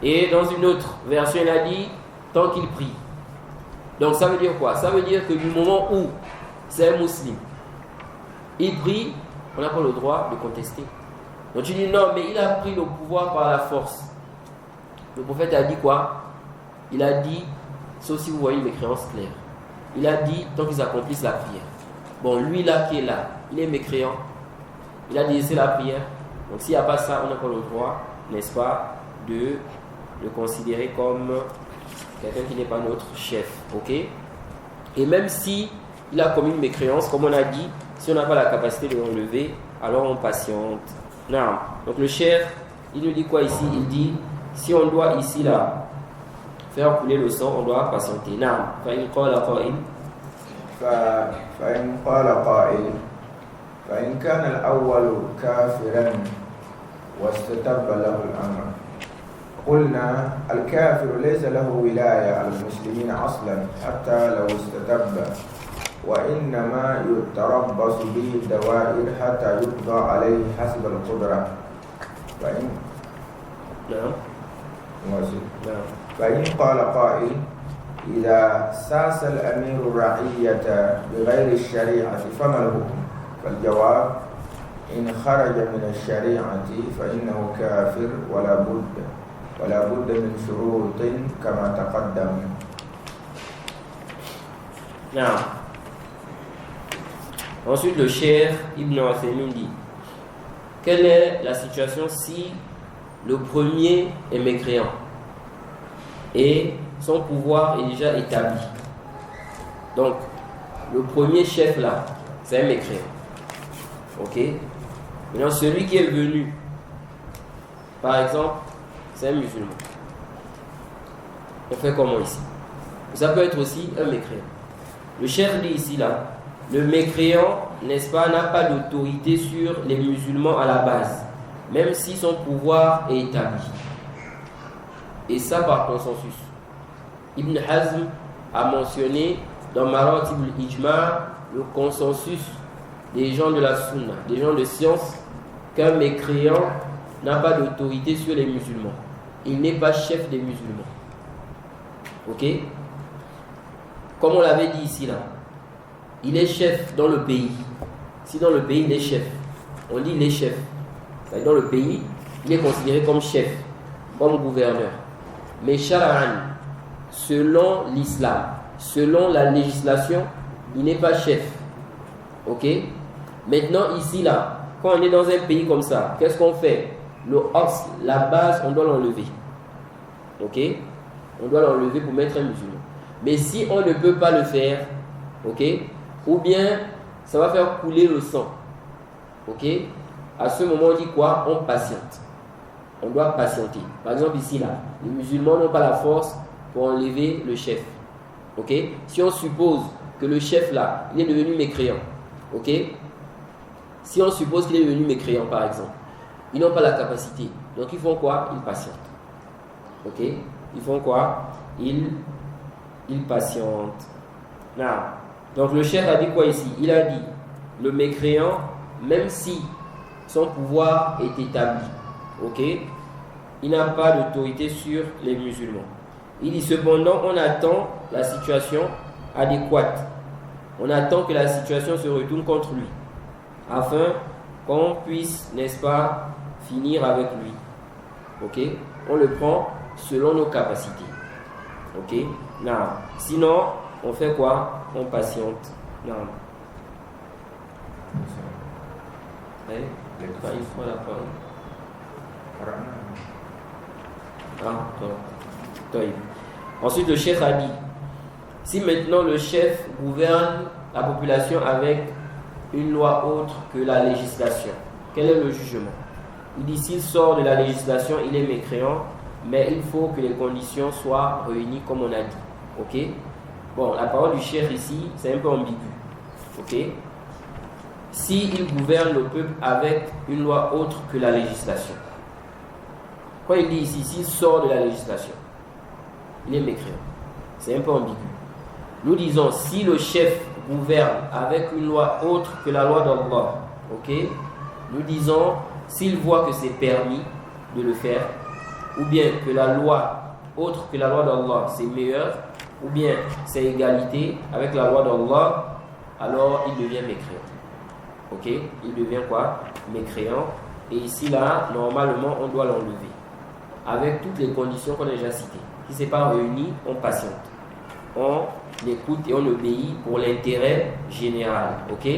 Et dans une autre version, il a dit tant qu'il prie. Donc ça veut dire quoi? Ça veut dire que du moment où c'est un musulman, il prie, on n'a pas le droit de contester. Donc tu dis non, mais il a pris le pouvoir par la force. Le prophète a dit quoi? il a dit, sauf si vous voyez une mécréance claire, il a dit tant qu'ils accomplissent la prière. Bon, lui là qui est là, il est mécréant, il a délaissé la prière. Donc s'il n'y a pas ça, on n'a pas le droit, n'est-ce pas, de le considérer comme quelqu'un qui n'est pas notre chef, ok? Et même si il a commis une mécréance, comme on a dit, si on n'a pas la capacité de l'enlever, alors on patiente. Non. Donc le chef, il nous dit quoi ici? Il dit, si on doit ici là faire couler le sang, on doit patienter. Non. فإن قال قائل فإن كان الأول كافرا واستتب له الأمر قلنا الكافر ليس له ولاية على المسلمين أصلا حتى لو استتب وإنما يتربص به الدوائر حتى يقضى عليه حسب القدرة فإن قال قائل إذا ساس الأمير الرعية بغير الشريعة فما الحكم؟ فالجواب إن خرج من الشريعة فإنه كافر ولا بد من شروط كما تقدم. نعم. Ensuite, le Cheikh Ibn Uthaymin dit, quelle est la situation si le premier est mécréant et son pouvoir est déjà établi? Donc, le premier chef là, c'est un mécréant. Ok? Maintenant, celui qui est venu, par exemple, c'est un musulman. On fait comment ici? Ça peut être aussi un mécréant. Le Cheikh dit ici là, le mécréant, n'est-ce pas, n'a pas d'autorité sur les musulmans à la base, même si son pouvoir est établi. Et ça par consensus. Ibn Hazm a mentionné dans Maratib al-Ijma' le consensus des gens de la Sunna, des gens de science, qu'un mécréant n'a pas d'autorité sur les musulmans. Il n'est pas chef des musulmans. Ok? Comme on l'avait dit ici là, il est chef dans le pays. Si dans le pays il est chef, on dit il est chef. Dans le pays, il est considéré comme chef, comme gouverneur. Mais shar'an, selon l'islam, selon la législation, il n'est pas chef. Ok? Maintenant ici là, quand on est dans un pays comme ça, qu'est-ce qu'on fait? La base, on doit l'enlever. Ok? On doit l'enlever pour mettre un musulman. Mais si on ne peut pas le faire, ok? Ou bien ça va faire couler le sang. Ok? À ce moment, on dit quoi? On patiente. On doit patienter. Par exemple, ici, là, les musulmans n'ont pas la force pour enlever le chef. Ok? Si on suppose que le chef, là, il est devenu mécréant. Ok? Si on suppose qu'il est devenu mécréant, par exemple, ils n'ont pas la capacité. Donc, ils font quoi? Ils patientent. Ok? Ils font quoi? Ils patientent. Non. Donc le cheikh a dit quoi ici? Il a dit, le mécréant, même si son pouvoir est établi, ok, il n'a pas d'autorité sur les musulmans. Il dit cependant, on attend la situation adéquate. On attend que la situation se retourne contre lui, afin qu'on puisse, n'est-ce pas, finir avec lui. Ok? On le prend selon nos capacités. Ok? Non. Sinon, on fait quoi? On patiente. Non. Il faut la parole. Ensuite, le chef a dit, si maintenant le chef gouverne la population avec une loi autre que la législation, quel est le jugement? Il dit, s'il sort de la législation, il est mécréant, mais il faut que les conditions soient réunies comme on a dit. Ok? Bon, la parole du chef ici, c'est un peu ambigu. Ok? S'il gouverne le peuple avec une loi autre que la législation. Quand il dit ici, s'il sort de la législation, il est mécréant. C'est un peu ambigu. Nous disons, si le chef gouverne avec une loi autre que la loi d'Allah, ok? Nous disons, s'il voit que c'est permis de le faire, ou bien que la loi autre que la loi d'Allah, c'est meilleur, ou bien c'est égalité avec la loi d'Allah, alors il devient mécréant. Ok? Il devient quoi? Mécréant. Et ici, là, normalement, on doit l'enlever. Avec toutes les conditions qu'on a déjà citées. qui ne s'est pas réuni, on patiente. On écoute et on obéit pour l'intérêt général. Ok?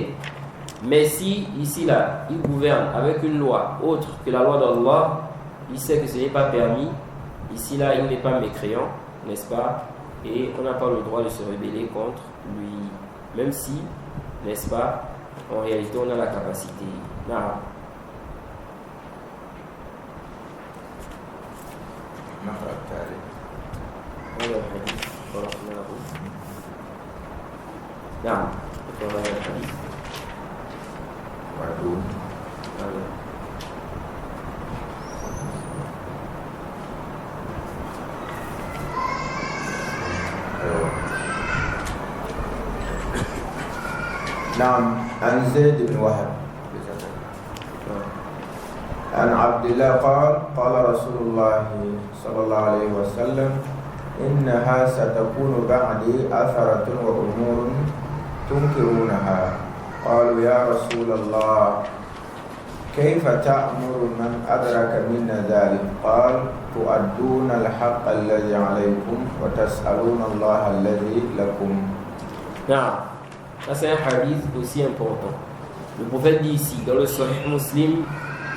Mais si, ici, là, il gouverne avec une loi autre que la loi d'Allah, il sait que ce n'est pas permis. Ici, là, il n'est pas mécréant, n'est-ce pas? Et on n'a pas le droit de se rebeller contre lui. Même si, n'est-ce pas, en réalité, on a la capacité. Non. نعم اقرأ الحديث وعدون نعم عن زيد بن وهب عن عبد الله قال رسول الله صلى الله عليه وسلم إنها ستكون بعدي أثرة وأمور تنكرونها قالوا يا رسول الله كيف تأمر من أدرك منا ذلك قال تؤدون الحق الذي عليكم وتسألون الله الذي لكم. نعم, ça c'est un hadith aussi important. Le prophète dit ici dans le Sahih Muslim,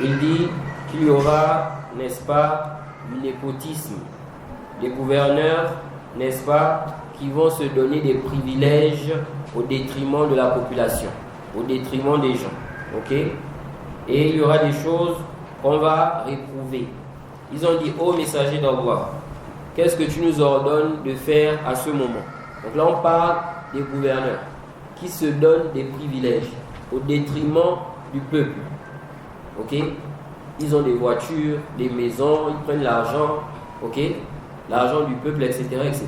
il dit qu'il y aura, n'est-ce pas, du népotisme, des gouverneurs, n'est-ce pas, qui vont se donner des privilèges au détriment de la population, au détriment des gens. Ok? Et il y aura des choses qu'on va réprouver. Ils ont dit, ô messager d'Allah, qu'est-ce que tu nous ordonnes de faire à ce moment? Donc là on parle des gouverneurs qui se donnent des privilèges au détriment du peuple. Ok? Ils ont des voitures, des maisons, ils prennent l'argent, ok? L'argent du peuple, etc., etc.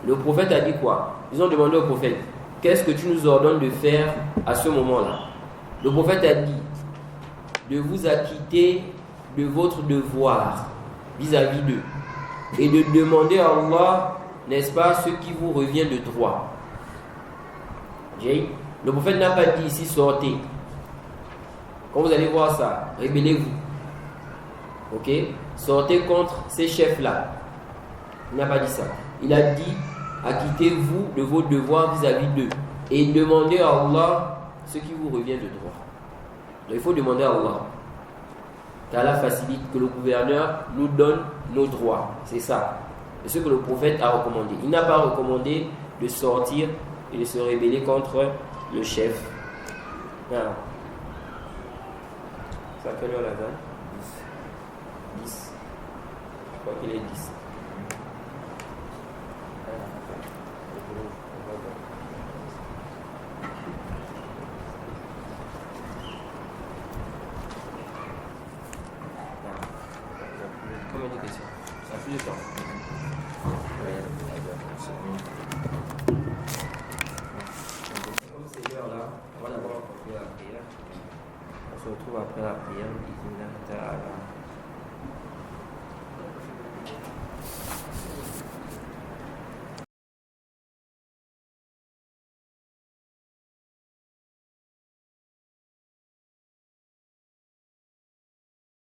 Le prophète a dit quoi? Ils ont demandé au prophète, qu'est-ce que tu nous ordonnes de faire à ce moment-là? Le prophète a dit, de vous acquitter de votre devoir vis-à-vis d'eux et de demander à Allah, n'est-ce pas, ce qui vous revient de droit. Le prophète n'a pas dit ici sortez. Quand vous allez voir ça, rébellez-vous. Ok? Sortez contre ces chefs-là. Il n'a pas dit ça. Il a dit acquittez-vous de vos devoirs vis-à-vis d'eux et demandez à Allah ce qui vous revient de droit. Donc il faut demander à Allah qu'Allah facilite, que le gouverneur nous donne nos droits. C'est ça. C'est ce que le prophète a recommandé. Il n'a pas recommandé de sortir et de se rébeller contre le chef. Alors, c'est à quelle heure la vanne? 10. Je crois qu'il est 10. Combien de questions? Ça a plus de temps. Comme c'est l'heure là, on va d'abord accomplir la prière. On se retrouve après la prière.